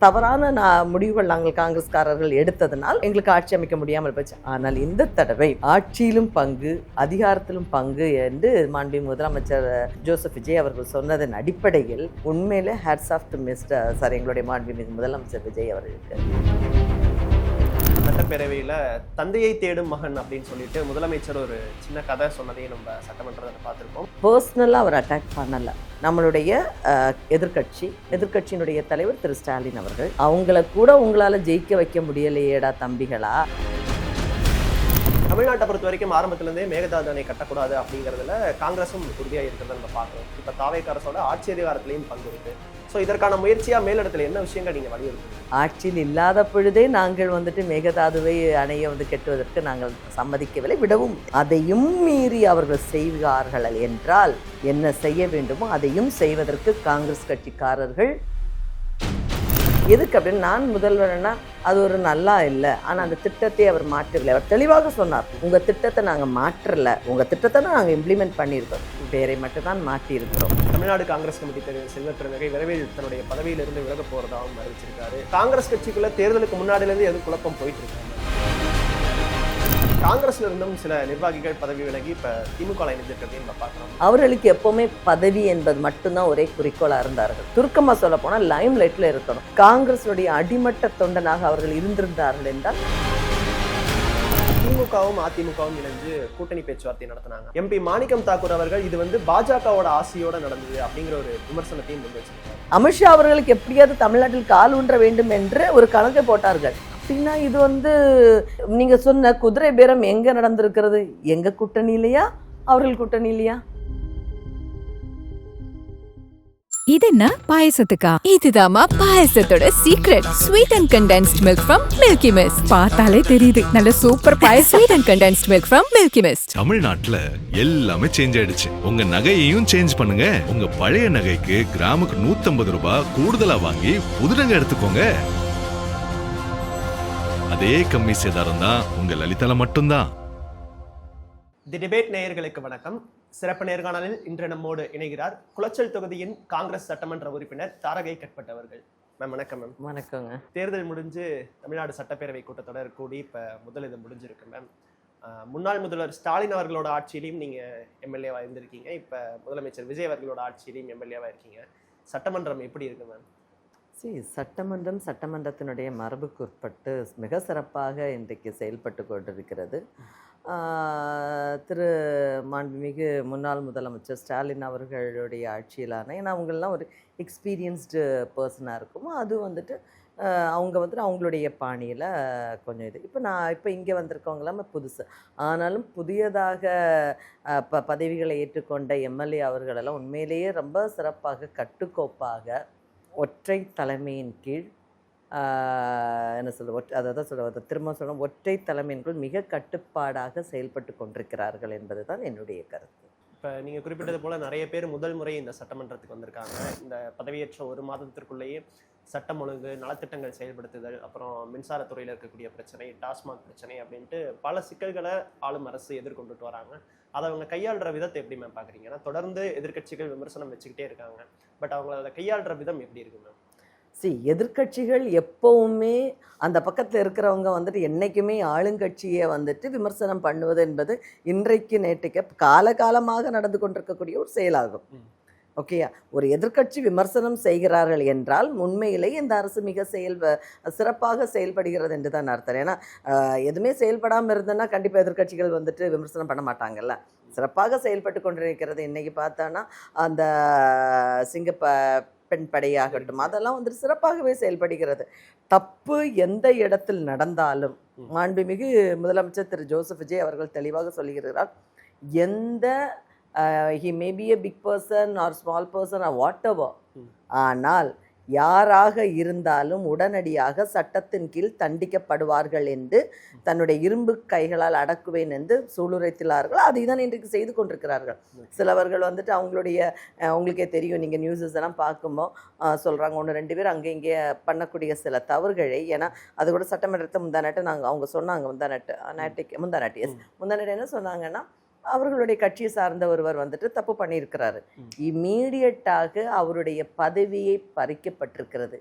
தவறான முடிவுகள் நாங்கள் காங்கிரஸ்காரர்கள் எடுத்ததனால் எங்களுக்கு ஆட்சி அமைக்க முடியாமல் போச்சு. ஆனால் இந்த தடவை ஆட்சியிலும் பங்கு, அதிகாரத்திலும் பங்கு என்று மாண்புமிகு முதலமைச்சர் ஜோசப் விஜய் அவர்கள் சொன்னதன் அடிப்படையில் உண்மையிலே ஹேட்ஸ் ஆஃப் டு மிஸ்டர் எங்களுடைய மாண்புமிகு முதலமைச்சர் விஜய் அவர்களுக்கு. சட்டப்பேரவையில் தந்தையை தேடும் மகன் அப்படின்னு சொல்லிட்டு முதலமைச்சர் ஒரு சின்ன கதை சொன்னதையும் நம்ம சட்டமன்றத்தை பார்த்துருக்கோம். பர்சனலாக அவர் அட்டாக் பண்ணலை. நம்மளுடைய எதிர்கட்சியினுடைய தலைவர் திரு ஸ்டாலின் அவர்கள் அவங்கள கூட உங்களால் ஜெயிக்க வைக்க முடியலையேடா தம்பிகளா. தமிழ்நாட்டை பொறுத்த வரைக்கும் ஆரம்பத்திலேருந்தே மேகதாது அணை கட்டக்கூடாது அப்படிங்கிறதுல காங்கிரஸும் உறுதியாக இருக்கிறத நம்ம பார்க்குறோம். இப்போ தாவேக்கா அரசோட ஆட்சி அதிகாரத்திலையும் பங்கு இருக்கு. ஸோ இதற்கான முயற்சியாக மேலிடத்தில் என்ன விஷயங்கள் நீங்கள் வலியுறுத்துங்க? ஆட்சியில் இல்லாத பொழுதே நாங்கள் மேகதாதுவை அணையை கட்டுவதற்கு நாங்கள் சம்மதிக்கவில்லை, விடவும் அதையும் மீறி அவர்கள் செய்வார்கள் என்றால் என்ன செய்ய வேண்டுமோ அதையும் செய்வதற்கு காங்கிரஸ் கட்சிக்காரர்கள் எதுக்கு அப்படின்னு நான் முதல்வர்னா அது ஒரு நல்லா இல்லை. ஆனால் அந்த திட்டத்தை அவர் மாற்றவில்லை. அவர் தெளிவாக சொன்னார், உங்கள் திட்டத்தை நாங்கள் மாற்றலை, உங்கள் திட்டத்தை நாங்கள் இம்ப்ளிமெண்ட் பண்ணியிருக்கோம், பேரை மட்டும் தான் மாற்றியிருக்கிறோம். தமிழ்நாடு காங்கிரஸ் கமிட்டி தலைவர் செல்வ பெருந்தகை விரைவில் தன்னுடைய பதவியிலிருந்து விலக போகிறதாகவும் அறிவிச்சிருக்காரு. காங்கிரஸ் கட்சிக்குள்ள தேர்தலுக்கு முன்னாடியிலேருந்து எது குழப்பம் போயிட்டு இருக்காங்க. காங்கிரஸ்ல இருந்தும் சில நிர்வாகிகள் பதவி விலகி இப்ப திமுக இணைஞ்சிருக்கிறதையும் நம்ம பார்க்கிறோம். அவர்களுக்கு எப்பவுமே பதவி என்பது மட்டும்தான் ஒரே குறிக்கோளா இருந்தார்கள். சுருக்கமா சொல்ல போனா லைம் லைட்ல இருக்கணும். காங்கிரஸுடைய அடிமட்ட தொண்டனாக அவர்கள் இருந்திருந்தார்கள் என்றால் திமுகவும் அதிமுகவும் இணைஞ்சு கூட்டணி பேச்சுவார்த்தை நடத்தினாங்க. எம்பி மாணிக்கம் தாக்கூர் அவர்கள் இது பாஜகவோட ஆசையோட நடந்தது அப்படிங்கிற ஒரு விமர்சனத்தையும் முன் வச்சிருக்காங்க. அமித்ஷா அவர்களுக்கு எப்படியாவது தமிழ்நாட்டில் கால் ஊன்ற வேண்டும் என்று ஒரு கணக்கை போட்டார்கள். அப்படின்னா இது நீங்க சொன்ன குதிரை பேரம் எங்க நடந்திருக்கிறது? எங்க கூட்டணியிலையா, அவர்கள் கூட்டணியிலையா? இது என்ன பாயசத்துக்கா? இதுதாமா பாயசத்தோட secret. Sweet and condensed milk from Milky Mist. பார்த்தாலே தெரியுது நல்ல சூப்பர் பாயசம். Sweet and condensed milk from Milky Mist. தமிழ்நாட்டுல எல்லாமே சேஞ்ச் ஆயிடுச்சு. உங்க நகையையும் சேஞ்ச் பண்ணுங்க. உங்க பழைய நகைக்கு கிராமுக்கு 150 ரூபாய் கூடுதலா வாங்கி புது நகை எடுத்துக்கோங்க. அதே கம்மி சேதாரம் தான் உங்க லலிதால மட்டும்தான். தி டிபேட் நேயர்களுக்கு வணக்கம். சிறப்பு நேர்காணலில் இன்று நம்மோடு இணைகிறார் குளச்சல் தொகுதியின் காங்கிரஸ் சட்டமன்ற உறுப்பினர் தாரகை கட்பட் அவர்கள். மேம் வணக்கம். மேம் வணக்கங்க. தேர்தல் முடிஞ்சு தமிழ்நாடு சட்டப்பேரவை கூட்டத்தொடர் கூடி இப்போ இது முடிஞ்சிருக்கு. மேம் முன்னாள் முதல்வர் ஸ்டாலின் அவர்களோட ஆட்சியிலையும் நீங்க எம்எல்ஏவா இருந்திருக்கீங்க, இப்போ முதலமைச்சர் விஜய் அவர்களோட ஆட்சியிலையும் எம்எல்ஏவா இருக்கீங்க. சட்டமன்றம் எப்படி இருக்கு மேம்? சட்டமன்றத்தினுடைய மரபுக்கு உட்பட்டு மிக சிறப்பாக இன்றைக்கு செயல்பட்டு கொண்டிருக்கிறது. திரு மாண்புமிகு முன்னாள் முதலமைச்சர் ஸ்டாலின் அவர்களுடைய ஆட்சியிலான, ஏன்னா அவங்களெலாம் ஒரு எக்ஸ்பீரியன்ஸ்டு பர்சனாக இருக்கும். அது அவங்க அவங்களுடைய பாணியில் கொஞ்சம் இது. இப்போ இங்கே வந்திருக்கவங்களாம் புதுசு, ஆனாலும் புதியதாக பதவிகளை ஏற்றுக்கொண்ட எம்எல்ஏ அவர்களெல்லாம் உண்மையிலேயே ரொம்ப சிறப்பாக கட்டுக்கோப்பாக ஒற்றை தலைமையின் கீழ் என்ன சொல்லுவோம், அதாவது திரும்ப சொல்லணும், ஒற்றை தலைமையின் கீழ் மிக கட்டுப்பாடாக செயல்பட்டு கொண்டிருக்கிறார்கள் என்பது தான் என்னுடைய கருத்து. இப்போ நீங்கள் குறிப்பிட்டது போல் நிறைய பேர் முதல் முறை இந்த சட்டமன்றத்துக்கு வந்திருக்காங்க. இந்த பதவியேற்ற ஒரு மாதத்திற்குள்ளேயே சட்டம் ஒழுங்கு, நலத்திட்டங்கள் செயல்படுத்துதல், அப்புறம் மின்சாரத்துறையில் இருக்கக்கூடிய பிரச்சனை, டாஸ்மாக் பிரச்சனை அப்படின்ட்டு பல சிக்கல்களை ஆளும் அரசு எதிர்கொண்டுட்டு வராங்க. அதை அவங்க கையாளுற விதத்தை எப்படி மேம் பார்க்குறீங்க? ஏன்னா தொடர்ந்து எதிர்கட்சிகள் விமர்சனம் வச்சுக்கிட்டே இருக்காங்க, பட் அவங்க அதை கையாளுற விதம் எப்படி இருக்கு மேம்? எதிர்கட்சிகள் எப்பவுமே அந்த பக்கத்தில் இருக்கிறவங்க என்னைக்குமே ஆளுங்கட்சியை விமர்சனம் பண்ணுவது என்பது இன்றைக்கு நேற்றுக்கு காலகாலமாக நடந்து கொண்டிருக்கக்கூடிய ஒரு செயலாகும். ஓகேயா? ஒரு எதிர்கட்சி விமர்சனம் செய்கிறார்கள் என்றால் உண்மையிலேயே இந்த அரசு மிக சிறப்பாக செயல்படுகிறது என்று தான் அர்த்தம். ஏன்னா எதுவுமே செயல்படாமல் இருந்ததுன்னா கண்டிப்பாக எதிர்கட்சிகள் விமர்சனம் பண்ண மாட்டாங்கல்ல. சிறப்பாக செயல்பட்டு கொண்டிருக்கிறது. இன்றைக்கி பார்த்தோன்னா அந்த பெண் படையாகட்டும், அதெல்லாம் சிறப்பாகவே செயல்படுகிறது. தப்பு எந்த இடத்தில் நடந்தாலும் மாண்புமிகு முதலமைச்சர் திரு ஜோசப் விஜய் அவர்கள் தெளிவாக சொல்லுகிறார், எந்த he may be a big person or small person or whatever, ஆனால் யாராக இருந்தாலும் உடனடியாக சட்டத்தின் கீழ் தண்டிக்கப்படுவார்கள் என்று தன்னுடைய இரும்பு கைகளால் அடக்குவேன் என்று சூளுரைத்துள்ளார்கள். அதை தான் இன்றைக்கு செய்து கொண்டிருக்கிறார்கள். சிலவர்கள் அவங்களுடைய உங்களுக்கே தெரியும், நீங்கள் நியூஸஸ் எல்லாம் பார்க்கும்போது சொல்கிறாங்க, 1-2 பேர் அங்கே இங்கே பண்ணக்கூடிய சில தவறுகளை, ஏன்னா அது கூட சட்டமன்றத்தை முந்தாநாட்டு அவங்க சொன்னாங்க, முந்தாநாட்டு என்ன சொன்னாங்கன்னா, அவர்களுடைய கட்சியை சார்ந்த ஒருவர் வந்துட்டு தப்பு பண்ணியிருக்கிறாரு, இம்மீடியட்டாக அவருடைய பதவியை பறிக்கப்பட்டிருக்கிறது.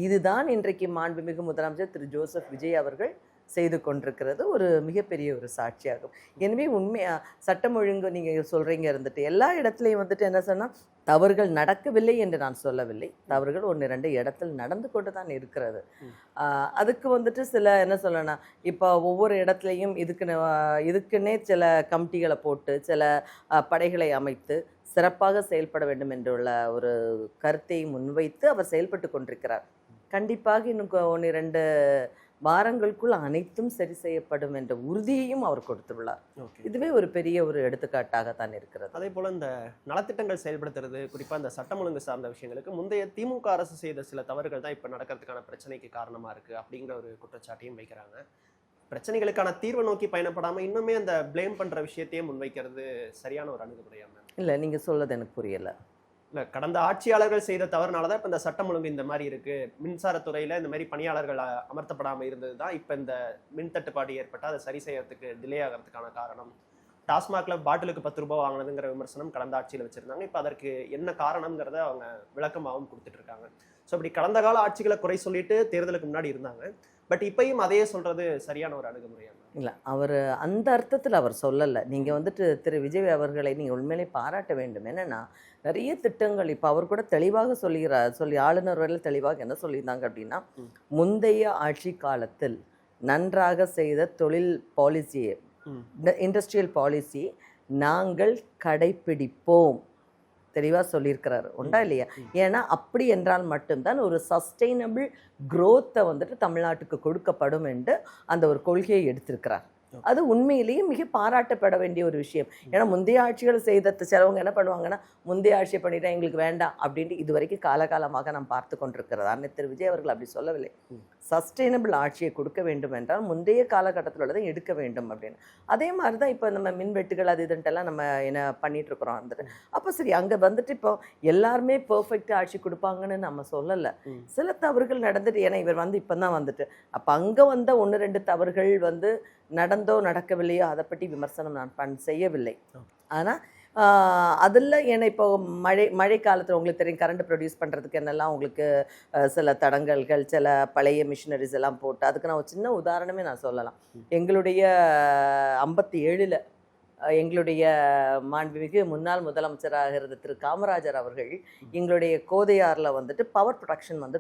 இதுதான் இன்றைக்கு மாண்புமிகு முதலமைச்சர் திரு ஜோசப் விஜய் அவர்கள் செய்து கொண்டிருக்கிறது ஒரு மிகப்பெரிய ஒரு சாட்சியாகும். எனவே உண்மையா சட்டம் ஒழுங்கு நீங்கள் சொல்கிறீங்க இருந்துட்டு எல்லா இடத்துலையும் வந்துட்டு என்ன சொன்னால் தவறுகள் நடக்கவில்லை என்று நான் சொல்லவில்லை, தவறுகள் 1-2 இடத்தில் நடந்து கொண்டு தான் இருக்கிறது. அதுக்கு வந்துட்டு சில என்ன சொல்லணும், இப்போ ஒவ்வொரு இடத்துலையும் இதுக்குன்னே சில கமிட்டிகளை போட்டு சில படைகளை அமைத்து சிறப்பாக செயல்பட வேண்டும் என்றுள்ள ஒரு கருத்தை முன்வைத்து அவர் செயல்பட்டு கொண்டிருக்கிறார். கண்டிப்பாக இன்னும் 1-2 வாரங்களுக்குள் அனைத்தும் சரி செய்யப்படும் என்ற உறுதியையும் அவர் கொடுத்துள்ளார். இதுவே ஒரு பெரிய ஒரு எடுத்துக்காட்டாக தான் இருக்கிறது. அதே போல இந்த நலத்திட்டங்கள் செயல்படுத்துறது, குறிப்பா இந்த சட்டம் ஒழுங்கு சார்ந்த விஷயங்களுக்கு முந்தைய திமுக அரசு செய்த சில தவறுகள் தான் இப்ப நடக்கிறதுக்கான பிரச்சனைக்கு காரணமா இருக்கு அப்படிங்கிற ஒரு குற்றச்சாட்டையும் வைக்கிறாங்க. பிரச்சனைகளுக்கான தீர்வை நோக்கி பயணப்படாம இன்னுமே அந்த பிளேம் பண்ற விஷயத்தையே முன்வைக்கிறது சரியான ஒரு அணுகுமுறையாம? இல்லை, நீங்க சொல்றது எனக்கு புரியல. இல்லை, கடந்த ஆட்சியாளர்கள் செய்த தவறுனால தான் இப்போ இந்த சட்டம் ஒழுங்கு இந்த மாதிரி இருக்கு. மின்சாரத்துறையில் இந்த மாதிரி பணியாளர்கள் அமர்த்தப்படாமல் இருந்தது தான் இப்போ இந்த மின் தட்டுப்பாடு ஏற்பட்டால் அதை சரி செய்யறதுக்கு டிலே ஆகிறதுக்கான காரணம். டாஸ்மாக்ல பாட்டிலுக்கு 10 ரூபாய் வாங்கினதுங்கிற விமர்சனம் கடந்த ஆட்சியில் வச்சிருந்தாங்க. இப்போ அதற்கு என்ன காரணம்ங்கிறத அவங்க விளக்கமாகவும் கொடுத்துட்டு இருக்காங்க. ஸோ அப்படி கடந்த கால ஆட்சிகளை குறை சொல்லிட்டு தேர்தலுக்கு முன்னாடி இருந்தாங்க. பட் இப்பயும் அதையே சொல்றது சரியான ஒரு அணுகுமுறையா? இல்லை, அவர் அந்த அர்த்தத்தில் அவர் சொல்லலை. நீங்கள் வந்துட்டு திரு விஜய் அவர்களை நீங்கள் உண்மையிலே பாராட்ட வேண்டும். என்னென்னா நிறைய திட்டங்கள் இப்போ அவர் கூட தெளிவாக சொல்லி ஆளுநர் வரையில் தெளிவாக என்ன சொல்லியிருந்தாங்க அப்படின்னா, முந்தைய ஆட்சி காலத்தில் நன்றாக செய்த தொழில் பாலிசியை, இண்டஸ்ட்ரியல் பாலிசி நாங்கள் கடைப்பிடிப்போம் தெளிவாக சொல்லியிருக்கிறாரு. உண்டா இல்லையா? ஏன்னா அப்படி என்றால் மட்டும்தான் ஒரு சஸ்டெயினபிள் க்ரோத்தை வந்துட்டு தமிழ்நாட்டுக்கு கொடுக்கப்படும் என்று அந்த ஒரு கொள்கையை எடுத்திருக்கிறார். அது உண்மையிலேயே மிக பாராட்டப்பட வேண்டிய ஒரு விஷயம். ஏன்னா முந்தைய ஆட்சிகள் செய்த சிலவங்க என்ன பண்ணுவாங்கன்னா, முந்தைய ஆட்சியை பண்ணிட்டா எங்களுக்கு வேண்டாம் அப்படின்ட்டு இது வரைக்கும் காலகாலமாக நாம் பார்த்து கொண்டிருக்கிறது. அன்னை திரு விஜய் அவர்கள் அப்படி சொல்லவில்லை. சஸ்டெயினபிள் ஆட்சியை கொடுக்க வேண்டும் என்றால் முந்தைய காலகட்டத்தில் உள்ளதை எடுக்க வேண்டும் அப்படின்னு. அதே மாதிரி தான் இப்போ நம்ம மின்வெட்டுகள் அது இதுன்ட்டெல்லாம் நம்ம என்ன பண்ணிட்டு இருக்கிறோம் வந்துட்டு. அப்போ சரி, அங்கே வந்துட்டு இப்போ எல்லாருமே பெர்ஃபெக்ட் ஆட்சி கொடுப்பாங்கன்னு நம்ம சொல்லலை. சில தவறுகள் நடந்துட்டு, ஏன்னா இவர் வந்து இப்போ தான் வந்துட்டு அப்போ அங்கே வந்த 1-2 தவறுகள் வந்து நடந்தோ நடக்கவில்லையோ அதை பற்றி விமர்சனம் நான் செய்யவில்லை. ஆனால் அதில் ஏன்னா இப்போ மழை காலத்தில் உங்களுக்கு தெரியும், கரண்ட் ப்ரொடியூஸ் பண்ணுறதுக்கு என்னெல்லாம் உங்களுக்கு சில தடங்கல்கள், சில பழைய மிஷினரிஸ் எல்லாம் போட்டு, அதுக்கு நான் ஒரு சின்ன உதாரணமே நான் சொல்லலாம். எங்களுடைய 57 எங்களுடைய மாண்புமிகு முன்னாள் முதலமைச்சராக இருந்த திரு காமராஜர் அவர்கள் எங்களுடைய கோதையாரில் வந்துட்டு பவர் ப்ரொடக்ஷன் வந்து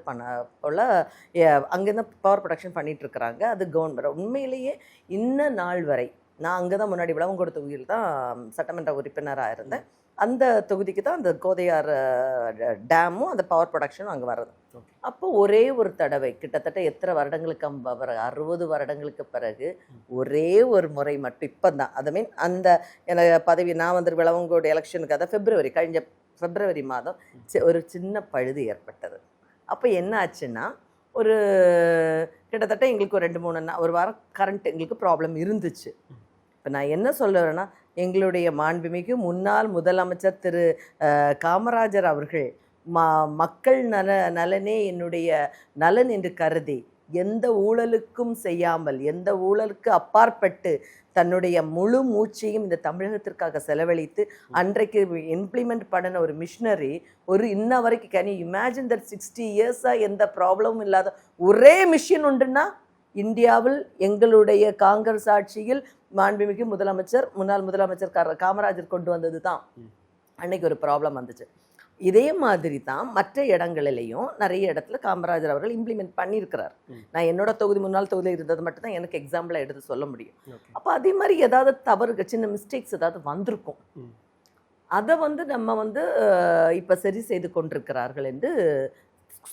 அங்கேருந்து பவர் ப்ரொடக்ஷன் பண்ணிட்டு இருக்கிறாங்க. அது கவர்மெண்ட் உண்மையிலேயே இன்ன நாள் வரை நான் அங்கே தான் முன்னாடி விளவங்கோடு தொகுதியில் தான் சட்டமன்ற உறுப்பினராக இருந்தேன். அந்த தொகுதிக்கு தான் அந்த கோதையார் டேமும் அந்த பவர் ப்ரொடக்ஷனும் அங்கே வர்றது. அப்போ ஒரே ஒரு தடவை கிட்டத்தட்ட எத்தனை வருடங்களுக்கு 60 வருடங்களுக்கு பிறகு ஒரே ஒரு முறை மட்டும் இப்போ தான், அது மீன் அந்த எனக்கு பதவி நான் வந்து விளவங்கோடு எலெக்ஷனுக்கு அதை கழிஞ்ச பிப்ரவரி மாதம் ஒரு சின்ன பழுது ஏற்பட்டது. அப்போ என்ன ஆச்சுன்னா, ஒரு கிட்டத்தட்ட எங்களுக்கு ஒரு 2-3 வாரம் கரண்ட் எங்களுக்கு ப்ராப்ளம் இருந்துச்சு. இப்போ நான் என்ன சொல்லுறேன்னா, எங்களுடைய மாண்புமிகு முன்னாள் முதலமைச்சர் திரு காமராஜர் அவர்கள் மக்கள் நலனே என்னுடைய நலன் என்று கருதி எந்த ஊழலுக்கும் செய்யாமல், எந்த ஊழலுக்கு அப்பாற்பட்டு தன்னுடைய முழு மூச்சையும் இந்த தமிழகத்திற்காக செலவழித்து அன்றைக்கு இம்ப்ளிமெண்ட் பண்ணின ஒரு மிஷினரி ஒரு இன்ன வரைக்கும் கேன் யூ இமேஜின் தட் 60 இயர்ஸாக எந்த ப்ராப்ளமும் இல்லாத ஒரே மிஷின் உண்டுன்னா இந்தியாவில் எங்களுடைய காங்கிரஸ் ஆட்சியில் மாண்புமிகு முன்னாள் முதலமைச்சர் காமராஜர் கொண்டு வந்தது தான். அன்னைக்கு ஒரு ப்ராப்ளம் வந்துச்சு. இதே மாதிரி தான் மற்ற இடங்களிலையும் நிறைய இடத்துல காமராஜர் அவர்கள் இம்ப்ளிமெண்ட் பண்ணியிருக்கிறார். நான் என்னோட முன்னாள் தொகுதியில் இருந்தது மட்டும்தான் எனக்கு எக்ஸாம்பிளாக எடுத்து சொல்ல முடியும். அப்போ அதே மாதிரி ஏதாவது தவறு, சின்ன மிஸ்டேக்ஸ் ஏதாவது வந்திருக்கும். அதை வந்து நம்ம வந்து இப்போ சரி செய்து கொண்டிருக்கிறார்கள் என்று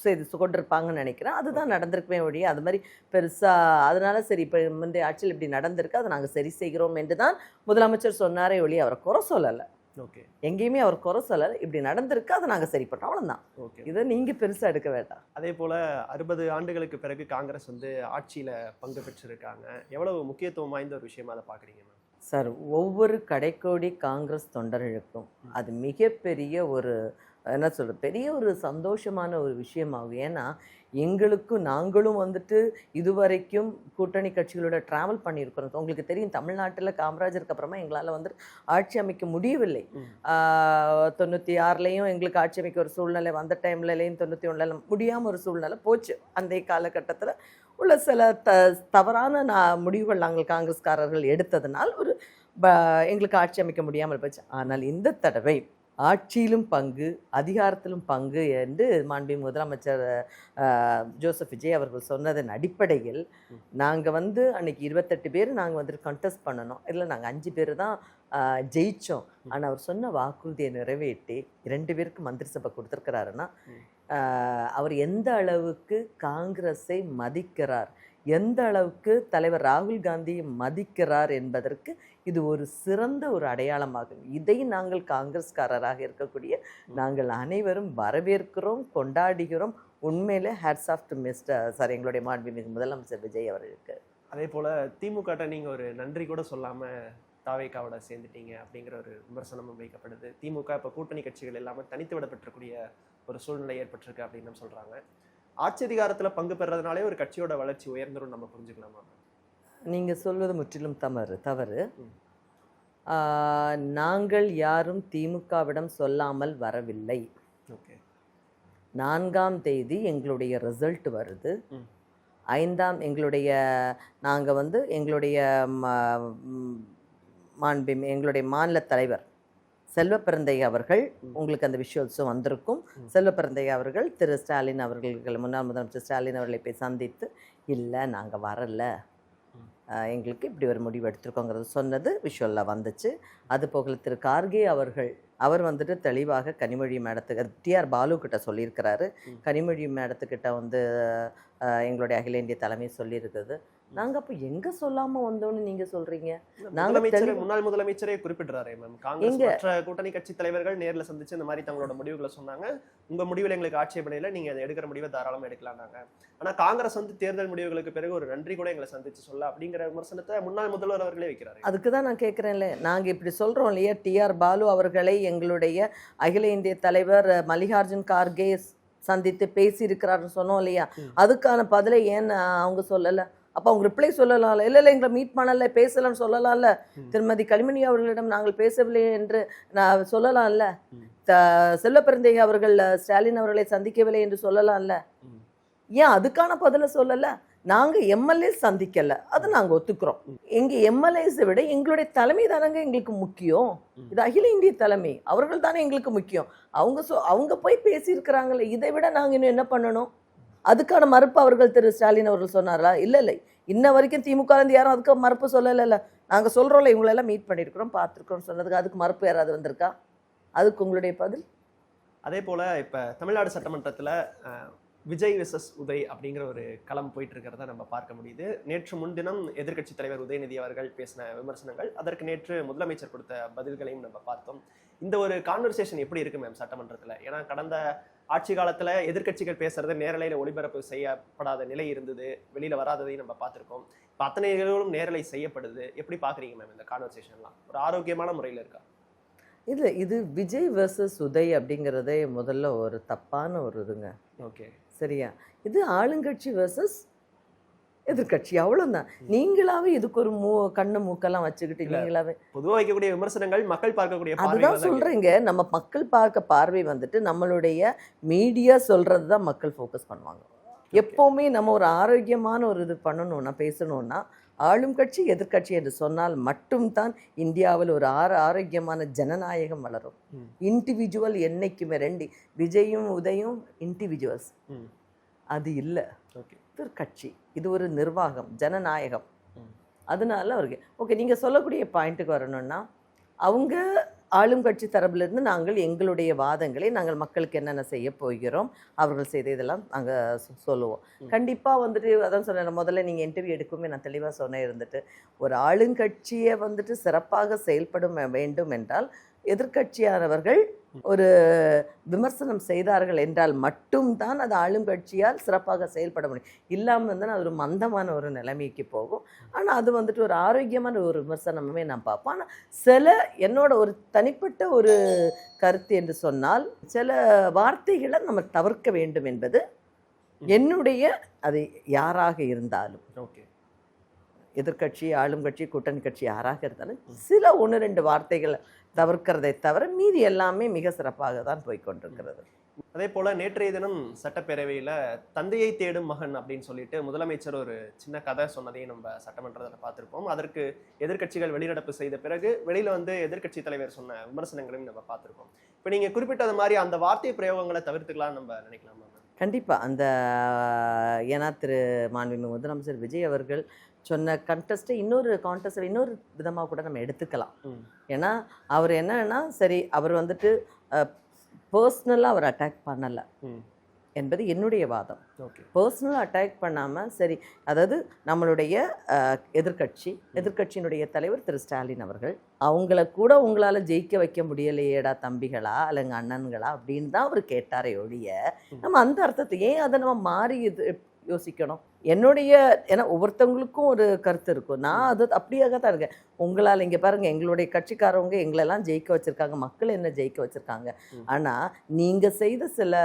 செய்து கொண்டிருப்பாங்கன்னு நினைக்கிறேன். அதுதான் நடந்திருக்குமே ஒழிய அது மாதிரி பெருசாக அதனால சரி இப்போ முந்தைய ஆட்சியில் இப்படி நடந்திருக்கு, அதை நாங்கள் சரி செய்கிறோம் என்று தான் முதலமைச்சர் சொன்னாரே ஒழிய அவரை குறை சொல்லலை. ஓகே, எங்கேயுமே அவர் குறை சொல்லலை. இப்படி நடந்திருக்கு, அதை நாங்கள் சரி பண்ணுறோம், அவ்வளோதான். ஓகே, இதை நீங்கள் பெருசாக எடுக்க வேண்டாம். அதே போல் 60 ஆண்டுகளுக்கு பிறகு காங்கிரஸ் வந்து ஆட்சியில் பங்கு பெற்றிருக்காங்க. எவ்வளவு முக்கியத்துவம் வாய்ந்த ஒரு விஷயமா அதை பார்க்குறீங்க சார்? ஒவ்வொரு கடைக்கோடி காங்கிரஸ் தொண்டர்களுக்கும் அது மிகப்பெரிய ஒரு என்ன சொல்கிறது, பெரிய ஒரு சந்தோஷமான ஒரு விஷயமாகும். ஏன்னா நாங்களும் வந்துட்டு இதுவரைக்கும் கூட்டணி கட்சிகளோட ட்ராவல் பண்ணியிருக்கிறோம். உங்களுக்கு தெரியும், தமிழ்நாட்டில் காமராஜருக்கு அப்புறமா எங்களால் வந்துட்டு ஆட்சி அமைக்க முடியவில்லை. 96லையும் எங்களுக்கு ஆட்சி அமைக்க ஒரு சூழ்நிலை, வந்த டைம்லலையும் 91ல முடியாமல் ஒரு சூழ்நிலை போச்சு. அந்த காலகட்டத்தில் உள்ள சில தவறான முடிவுகள் நாங்கள் காங்கிரஸ்காரர்கள் எடுத்ததுனால் எங்களுக்கு ஆட்சி அமைக்க முடியாமல் போச்சு. ஆனால் இந்த தடவை ஆட்சியிலும் பங்கு, அதிகாரத்திலும் பங்கு என்று மாண்புமிகு முதலமைச்சர் ஜோசப் விஜய் அவர்கள் சொன்னதன் அடிப்படையில் நாங்கள் அன்னைக்கு 28 பேர் நாங்கள் வந்துட்டு கண்டெஸ்ட் பண்ணணும். இதில் நாங்கள் 5 பேர் தான் ஜெயித்தோம். ஆனால் அவர் சொன்ன வாக்குறுதியை நிறைவேற்றி 2 பேருக்கு மந்திரி சபை கொடுத்துருக்கிறாருன்னா அவர் எந்த அளவுக்கு காங்கிரஸை மதிக்கிறார், எந்த அளவுக்கு தலைவர் ராகுல் காந்தியை மதிக்கிறார் என்பதற்கு இது ஒரு சிறந்த ஒரு அடையாளமாகும். இதை நாங்கள் காங்கிரஸ்காரராக இருக்கக்கூடிய நாங்கள் அனைவரும் வரவேற்கிறோம், கொண்டாடுகிறோம். உண்மையிலே ஹேட்ஸ் ஆஃப் டு மிஸ்டர் எங்களுடைய மாண்புமிகு முதலமைச்சர் விஜய் அவர்களுக்கு. அதே போல் திமுக நீங்கள் ஒரு நன்றி கூட சொல்லாமல் தாவேக்காவோட சேர்ந்துட்டீங்க அப்படிங்கிற ஒரு விமர்சனமும் வைக்கப்படுது. திமுக இப்போ கூட்டணி கட்சிகள் எல்லாமே தனித்து விடப்பட்டிருக்கூடிய ஒரு சூழ்நிலை ஏற்பட்டிருக்கு அப்படின்னு சொல்கிறாங்க. ஆட்சி அதிகாரத்தில் பங்கு பெறதுனாலே ஒரு கட்சியோட வளர்ச்சி உயர்ந்துடும் நம்ம புரிஞ்சுக்கலாமா? நீங்கள் சொல்வது முற்றிலும் தவறு. நாங்கள் யாரும் திமுகவிடம் சொல்லாமல் வரவில்லை. 4ஆம் தேதி எங்களுடைய ரிசல்ட் வருது. 5ஆம் நாங்கள் எங்களுடைய எங்களுடைய மாநில தலைவர் செல்வப்பிரந்தை அவர்கள், உங்களுக்கு அந்த விஷுவல்ஸும் வந்திருக்கும், செல்வப்பிரந்தை அவர்கள் திரு ஸ்டாலின் அவர்கள், முன்னாள் முதலமைச்சர் ஸ்டாலின் அவர்களை போய் சந்தித்து, இல்லை நாங்கள் வரலை, எங்களுக்கு இப்படி ஒரு முடிவு எடுத்திருக்கோங்கிறது சொன்னது விஷுவலில் வந்துச்சு. அது போகல திரு கார்கே அவர் வந்துட்டு தெளிவாக கனிமொழி மேடத்துக்கு டிஆர் பாலு கிட்ட சொல்லியிருக்கிறாரு. கனிமொழி மேடத்துக்கிட்ட எங்களுடைய அகில இந்திய தலைமை சொல்லியிருக்குது. நாங்கள் அப்போ எங்கே சொல்லாமல் வந்தோன்னு நீங்கள் சொல்கிறீங்க? முன்னாள் முதலமைச்சரே குறிப்பிடுறாரு மேம், காங்கிரஸ் மற்ற கூட்டணி கட்சி தலைவர்கள் நேரில் சந்திச்சு இந்த மாதிரி தங்களோட முடிவுகளை சொன்னாங்க. உங்கள் முடிவில் எங்களுக்கு ஆட்சேபனை இல்லை, நீங்கள் அதை எடுக்கிற முடிவை தாராளமாக எடுக்கலாம்னாங்க. ஆனால் காங்கிரஸ் தேர்தல் முடிவுகளுக்கு பிறகு ஒரு நன்றி கூட எங்களை சந்திச்சு சொல்ல அப்படிங்கிற விமர்சனத்தை முன்னாள் முதல்வர் அவர்களே வைக்கிறாரு. அதுக்கு தான் நான் கேட்குறேன்ல, நாங்கள் இப்படி சொல்கிறோம் இல்லையா, டிஆர் பாலு அவர்களை எங்களுடைய அகில இந்திய தலைவர் மல்லிகார்ஜுன் கார்கே சந்தித்து பேசியிருக்கிறாருன்னு சொன்னோம் இல்லையா, அதுக்கான பதிலை ஏன் அவங்க சொல்லலை? அப்போ அவங்க ரிப்ளை சொல்லலாம்ல, இல்லை எங்களை மீட் பண்ணல, பேசலன்னு சொல்லலாம்ல. திருமதி கனிமொழி அவர்களிடம் நாங்கள் பேசவில்லை என்று நான் சொல்லலாம்ல. செல்வப்பிரந்தை அவர்கள் ஸ்டாலின் அவர்களை சந்திக்கவில்லை என்று சொல்லலாம்ல. ஏன் அதுக்கான பதிலை சொல்லலை? நாங்கள் எம்எல்ஏ சந்திக்கல, அதை நாங்கள் ஒத்துக்கிறோம். எங்கள் எம்எல்ஏஸை விட எங்களுடைய தலைமை தானங்க எங்களுக்கு முக்கியம். இது அகில இந்திய தலைமை, அவர்கள் தானே எங்களுக்கு முக்கியம். அவங்க போய் பேசியிருக்கிறாங்களே, இதை விட நாங்கள் இன்னும் என்ன பண்ணணும்? அதுக்கான மறுப்பு அவர்கள் திரு ஸ்டாலின் அவர்கள் சொன்னாரா? இல்லை, இன்ன வரைக்கும் திமுகலேருந்து யாரும் அதுக்கு மறுப்பு சொல்லலை. நாங்கள் சொல்கிறோம்ல, இவங்களெல்லாம் மீட் பண்ணியிருக்கிறோம், பார்த்துருக்கோம் சொன்னதுக்கு அதுக்கு மறுப்பு யாராவது வந்திருக்கா? அதுக்கு உங்களுடைய பதில்? அதே போல் இப்போ தமிழ்நாடு சட்டமன்றத்தில் விஜய் விசஸ் உதய் அப்படிங்கிற ஒரு களம் போயிட்டு இருக்கிறத நம்ம பார்க்க முடியுது. நேற்று முன்தினம் எதிர்க்கட்சி தலைவர் உதயநிதி அவர்கள் பேசின விமர்சனங்கள், அதற்கு நேற்று முதலமைச்சர் கொடுத்த பதில்களையும் நம்ம பார்த்தோம். இந்த ஒரு கான்வர்சேஷன் எப்படி இருக்கு மேம் சட்டமன்றத்தில்? ஏன்னா கடந்த ஆட்சி காலத்தில் எதிர்க்கட்சிகள் பேசுறது நேரலையில் ஒளிபரப்பு செய்யப்படாத நிலை இருந்தது, வெளியில் வராததையும் நம்ம பார்த்துருக்கோம். இப்போ அத்தனை நிகழ்வுகளும் நேரலை செய்யப்படுது. எப்படி பார்க்குறீங்க மேம் இந்த கான்வர்சேஷன்லாம்? ஒரு ஆரோக்கியமான முறையில் இருக்கா? இது விஜய் வர்சஸ் உதய் அப்படிங்கிறதே முதல்ல ஒரு தப்பான ஒரு இதுங்க. ஓகே, சரியா? இது ஆளுங்கட்சி வர்சஸ் எதிர்கட்சி, அவ்வளவுதான். நீங்களாவே இதுக்கு ஒரு கண்ணு மூக்கெல்லாம் வச்சுக்கிட்டு நீங்களாவே பொதுவாக வைக்கக்கூடிய விமர்சனங்கள் மக்கள் பார்க்கக்கூடிய, அதுதான் சொல்றீங்க. நம்ம மக்கள் பார்க்க பார்வை நம்மளுடைய மீடியா சொல்றது தான் மக்கள் ஃபோக்கஸ் பண்ணுவாங்க. எப்பவுமே நம்ம ஒரு ஆரோக்கியமான ஒரு இது பண்ணணும்னா, பேசணும்னா ஆளும் கட்சி எதிர்கட்சி என்று சொன்னால் மட்டும்தான் இந்தியாவில் ஒரு ஆரோக்கியமான ஜனநாயகம் வளரும். இண்டிவிஜுவல் என்னைக்குமே விஜயும் உதயும் இண்டிவிஜுவல்ஸ், அது இல்லை. இது கட்சி, இது ஒரு நிர்வாகம், ஜனநாயகம். அதனால அவருக்கு ஓகே. நீங்கள் சொல்லக்கூடிய பாயிண்ட்டுக்கு வரணும்னா, அவங்க ஆளும் கட்சி தரப்பிலிருந்து நாங்கள் எங்களுடைய வாதங்களை நாங்கள் மக்களுக்கு என்னென்ன செய்ய போகிறோம், அவர்கள் செய்த இதெல்லாம் நாங்கள் சொல்லுவோம். கண்டிப்பாக அதான் சொன்னேன் முதல்ல, நீங்கள் இன்டர்வியூ எடுக்குமே நான் தெளிவாக சொன்னேன் ஒரு ஆளுங்கட்சியை சிறப்பாக செயல்படும் வேண்டும் என்றால் எதிர்கட்சியானவர்கள் ஒரு விமர்சனம் செய்தார்கள் என்றால் மட்டும்தான் அது ஆளும் கட்சியால் சிறப்பாக செயல்பட முடியும். இல்லாமல் இருந்தால் அது ஒரு மந்தமான ஒரு நிலைமைக்கு போகும். ஆனால் அது வந்துட்டு ஒரு ஆரோக்கியமான ஒரு விமர்சனமே நான் பார்ப்போம். ஆனால் என்னோட ஒரு தனிப்பட்ட ஒரு கருத்து என்று சொன்னால், சில வார்த்தைகளை நம்ம தவிர்க்க வேண்டும் என்பது என்னுடைய, அது யாராக இருந்தாலும், ஓகே, எதிர்கட்சி, ஆளும் கட்சி, கூட்டணி கட்சி யாராக இருந்தாலும் சில 1-2 வார்த்தைகளை தவிர்க்கிறதை தவிர மீதி எல்லாமே மிக சிறப்பாக தான் போய்கொண்டிருக்கிறது. அதே போல நேற்றைய தினம் சட்டப்பேரவையில தந்தையை தேடும் மகன் அப்படின்னு சொல்லிட்டு முதலமைச்சர் ஒரு சின்ன கதை சொன்னதையும் நம்ம சட்டமன்றத்தில் பார்த்திருப்போம். அதற்கு எதிர்க்கட்சிகள் வெளிநடப்பு செய்த பிறகு வெளியில வந்து எதிர்க்கட்சி தலைவர் சொன்ன விமர்சனங்களையும் நம்ம பார்த்திருப்போம். இப்போ நீங்க குறிப்பிட்டது மாதிரி அந்த வார்த்தை பிரயோகங்களை தவிர்த்துக்கலாம் நம்ம நினைக்கலாமா? கண்டிப்பாக. ஏன்னா மாண்புமிகு முதலமைச்சர் விஜய் அவர்கள் சொன்ன கான்டெஸ்ட்டை இன்னொரு விதமாக கூட நம்ம எடுத்துக்கலாம். ஏன்னா அவர் என்னன்னா, சரி, அவர் வந்துட்டு பர்சனலாக அவர் அட்டாக் பண்ணலை என்பது என்னுடைய வாதம். பர்சனலாக அட்டாக் பண்ணாமல், சரி, அதாவது நம்மளுடைய எதிர்க்கட்சியினுடைய தலைவர் திரு ஸ்டாலின் அவர்கள், அவங்கள கூட உங்களால் ஜெயிக்க வைக்க முடியலையேடா தம்பிகளா அல்லங்க அண்ணன்களா அப்படின்னு தான் அவர் கேட்டாரே ஒழிய, நம்ம அந்த அர்த்தத்தை ஏன் அதை நம்ம மாறி யோசிக்கணும்? ஏன்னா ஒவ்வொருத்தவங்களுக்கும் ஒரு கருத்து இருக்கும். நான் அது அப்படியாக தான் இருக்கேன். உங்களால் இங்கே பாருங்கள், எங்களுடைய கட்சிக்காரவங்க எங்களெல்லாம் ஜெயிக்க வச்சுருக்காங்க, மக்கள் என்ன ஜெயிக்க வச்சுருக்காங்க. ஆனால் நீங்கள் செய்த சில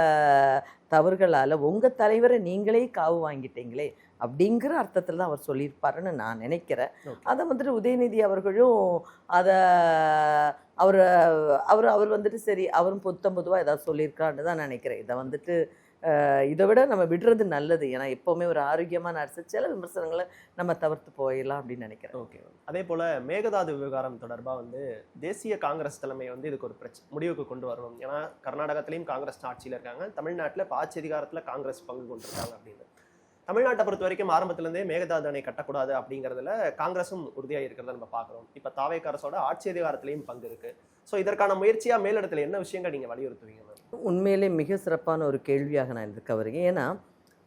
தவறுகளால் உங்கள் தலைவரை நீங்களே காவு வாங்கிட்டீங்களே அப்படிங்கிற அர்த்தத்தில் தான் அவர் சொல்லியிருப்பாருன்னு நான் நினைக்கிறேன். அதை வந்துட்டு உதயநிதி அவர்களும் அதை அவர் வந்துட்டு சரி, அவரும் பொதுவாக ஏதாவது சொல்லியிருக்கான்னு தான் நினைக்கிறேன். இதை வந்துட்டு இதை விட நம்ம விடுறது நல்லது. ஏன்னா எப்போவுமே ஒரு ஆரோக்கியமான அரசு சில விமர்சனங்களை நம்ம தவிர்த்து போயிடலாம் அப்படின்னு நினைக்கிறேன். ஓகே. அதே போல் மேகதாது விவகாரம் தொடர்பாக வந்து தேசிய காங்கிரஸ் தலைமை வந்து இதுக்கு ஒரு முடிவுக்கு கொண்டு வரணும். ஏன்னா கர்நாடகத்திலையும் காங்கிரஸ் ஆட்சியில் இருக்காங்க, தமிழ்நாட்டில் ஆட்சி அதிகாரத்தில் காங்கிரஸ் பங்கு கொண்டிருக்காங்க அப்படின்னு. தமிழ்நாட்டை பொறுத்த வரைக்கும் ஆரம்பத்திலேருந்தே மேகதாது அணை கட்டக்கூடாது அப்படிங்கிறதுல காங்கிரஸும் உறுதியாக இருக்கிறத நம்ம பார்க்குறோம். இப்போ தாவேகா அரசோட ஆட்சி அதிகாரத்திலையும் பங்கு இருக்குது. ஸோ இதற்கான முயற்சியாக மேலிடத்தில் என்ன விஷயங்கள் நீங்கள் வலியுறுத்துவீங்க? உண்மையிலே மிக சிறப்பான ஒரு கேள்வியாக நான் இதுக்கு வருகிறேன். ஏன்னா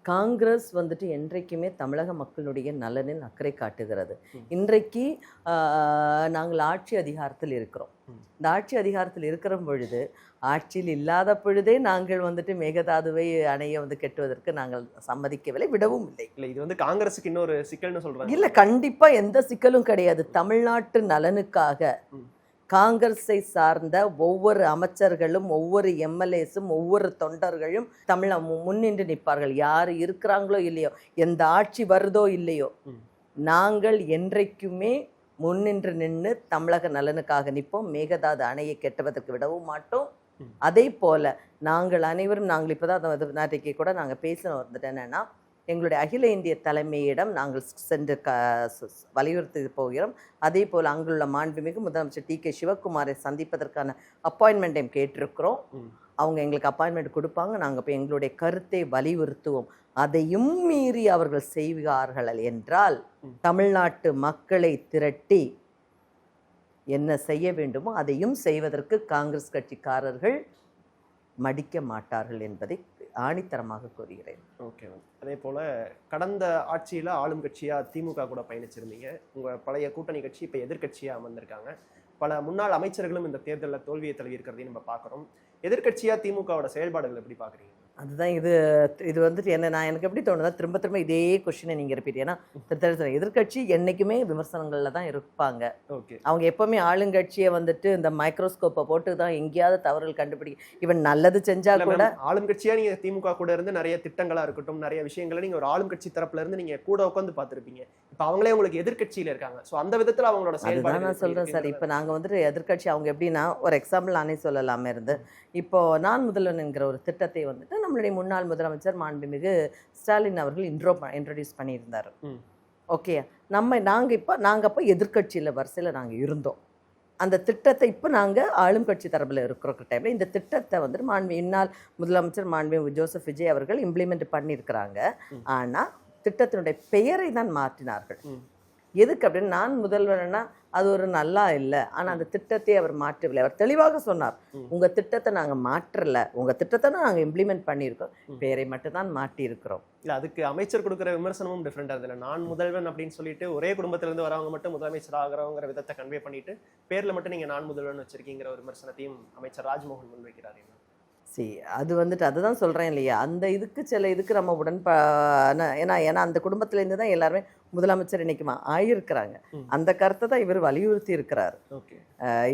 காங்கிரஸ் வந்துட்டு என்றைக்குமே தமிழக மக்களுடைய நலனில் அக்கறை காட்டுகிறது. இன்றைக்கு நாங்கள் ஆட்சி அதிகாரத்தில் இருக்கிறோம். இந்த ஆட்சி அதிகாரத்தில் இருக்கிற பொழுது, ஆட்சியில் இல்லாத பொழுதே நாங்கள் வந்துட்டு மேகதாதுவை அணையை வந்து கெட்டுவதற்கு நாங்கள் சம்மதிக்கவில்லை, விடவும் இல்லை. இல்லை, இது வந்து காங்கிரஸுக்கு இன்னொரு சிக்கல்னு சொல்கிறாங்க. இல்லை, கண்டிப்பாக எந்த சிக்கலும் கிடையாது. தமிழ்நாட்டு நலனுக்காக காங்கிரஸை சார்ந்த ஒவ்வொரு அமைச்சர்களும், ஒவ்வொரு எம்எல்ஏஸும், ஒவ்வொரு தொண்டர்களும் முன்னின்று நிற்பார்கள். யார் இருக்கிறாங்களோ இல்லையோ, எந்த ஆட்சி வருதோ இல்லையோ, நாங்கள் என்றைக்குமே முன்னின்று நின்று தமிழக நலனுக்காக நிற்போம். மேகதாது அணையை கெட்டுவதற்கு விடவும் மாட்டோம். அதே போல நாங்கள் அனைவரும், நாங்கள் இப்போதான் நாட்டைக்கு கூட நாங்கள் பேசின வந்துட்டு என்னன்னா, எங்களுடைய அகில இந்திய தலைமையிடம் நாங்கள் சென்று வலியுறுத்தி போகிறோம். அதே போல் அங்குள்ள மாண்புமிகு முதலமைச்சர் டி.கே. சிவகுமாரை சந்திப்பதற்கான அப்பாயின்மெண்ட்டையும் கேட்டிருக்கிறோம். அவங்க எங்களுக்கு அப்பாயின்மெண்ட் கொடுப்பாங்க. நாங்கள் போய் எங்களுடைய கருத்தை வலியுறுத்துவோம். அதையும் மீறி அவர்கள் செய்வார்கள் என்றால், தமிழ்நாட்டு மக்களை திரட்டி என்ன செய்ய வேண்டுமோ அதையும் செய்வதற்கு காங்கிரஸ் கட்சிக்காரர்கள் மடிக்க மாட்டார்கள் என்பதை ஆணித்தரமாக கூறுகிறேன். ஓகே. அதே போல் கடந்த ஆட்சியில் ஆளும் கட்சியாக திமுக கூட பயணிச்சிருந்தீங்க. உங்கள் பழைய கூட்டணி கட்சி இப்போ எதிர்கட்சியாக அமர்ந்திருக்காங்க. பல முன்னாள் அமைச்சர்களும் இந்த தேர்தலில் தோல்வியை தழுவி இருக்கிறதையும் நம்ம பார்க்குறோம். எதிர்கட்சியாக திமுகவோட செயல்பாடுகள் எப்படி பார்க்குறீங்க? அதுதான் இது வந்துட்டு எனக்கு எப்படி தோணுதா, திரும்ப திரும்ப இதே கொஸ்டினை நீங்கள் ரிப்பீட். ஏன்னா எதிர்கட்சி என்றைக்குமே விமர்சனங்களில் தான் இருப்பாங்க. ஓகே. அவங்க எப்போவுமே ஆளுங்கட்சியை வந்துட்டு இந்த மைக்ரோஸ்கோப்பை போட்டு தான் எங்கேயாவது தவறுகள் கண்டுபிடிக்க, இவன் நல்லது செஞ்சா கூட. ஆளும் கட்சியாக நீங்கள் திமுக கூட இருந்து நிறைய திட்டங்களாக இருக்கட்டும், நிறைய விஷயங்களை நீங்கள் ஒரு ஆளும் கட்சி தரப்புல இருந்து நீங்கள் கூட உட்காந்து பார்த்துருப்பீங்க. இப்போ அவங்களே உங்களுக்கு எதிர்கட்சியில் இருக்காங்க. ஸோ அந்த விதத்தில் அவங்களோட செயல்பாடு நான் சொல்கிறேன் சார். இப்போ நாங்கள் வந்துட்டு எதிர்கட்சி, அவங்க எப்படின்னா, ஒரு எக்ஸாம்பிள் நானே சொல்லலாமே இருந்து, இப்போ நான் முதல்வன் என்கிற ஒரு திட்டத்தை வந்துட்டு நம்மளுடைய முன்னாள் முதலமைச்சர் மாண்புமிகு ஸ்டாலின் அவர்கள் இன்ட்ரோடியூஸ் பண்ணியிருந்தார். ஓகே. நாங்கள் அப்போ எதிர்கட்சியில் வரிசையில் நாங்கள் இருந்தோம். அந்த திட்டத்தை இப்போ நாங்கள் ஆளும் கட்சி தரப்பில் இருக்கிற டைமில் இந்த திட்டத்தை வந்துட்டு முன்னாள் முதலமைச்சர் மாண்புமிகு ஜோசப் விஜய் அவர்கள் இம்ப்ளிமெண்ட் பண்ணியிருக்கிறாங்க. ஆனால் திட்டத்தினுடைய பெயரை தான் மாற்றினார்கள். எதுக்கு அப்படின்னு, நான் முதல்வர்னா அது ஒரு நல்லா இல்லை, ஆனால் அந்த திட்டத்தை அவர் மாற்றவில்லை. அவர் தெளிவாக சொன்னார், உங்கள் திட்டத்தை நாங்கள் மாற்றலை, உங்கள் திட்டத்தை நாங்கள் இம்ப்ளிமெண்ட் பண்ணியிருக்கோம், பேரை மட்டும்தான் மாட்டியிருக்கிறோம். இல்லை, அதுக்கு அமைச்சர் கொடுக்குற விமர்சனமும் டிஃப்ரெண்டாக இருந்தது. நான் முதல்வன் அப்படின்னு சொல்லிட்டு ஒரே குடும்பத்திலேருந்து வரவங்க மட்டும் முதலமைச்சர் ஆகிறவங்கிற விதத்தை கன்வே பண்ணிட்டு பேரில் மட்டும் நீங்கள் நான் முதல்வன் வச்சிருக்கீங்கிற ஒரு விமர்சனத்தையும் அமைச்சர் ராஜ்மோகன் முன்வைக்கிறார். அது வந்துட்டு அதுதான் சொல்கிறேன் இல்லையா, அந்த இதுக்கு சில இதுக்கு நம்ம ஏன்னா அந்த குடும்பத்திலேருந்து தான் எல்லாருமே முதலமைச்சர் இன்னைக்கு ஆகியிருக்கிறாங்க. அந்த கருத்தை தான் இவர் வலியுறுத்தி இருக்கிறார்.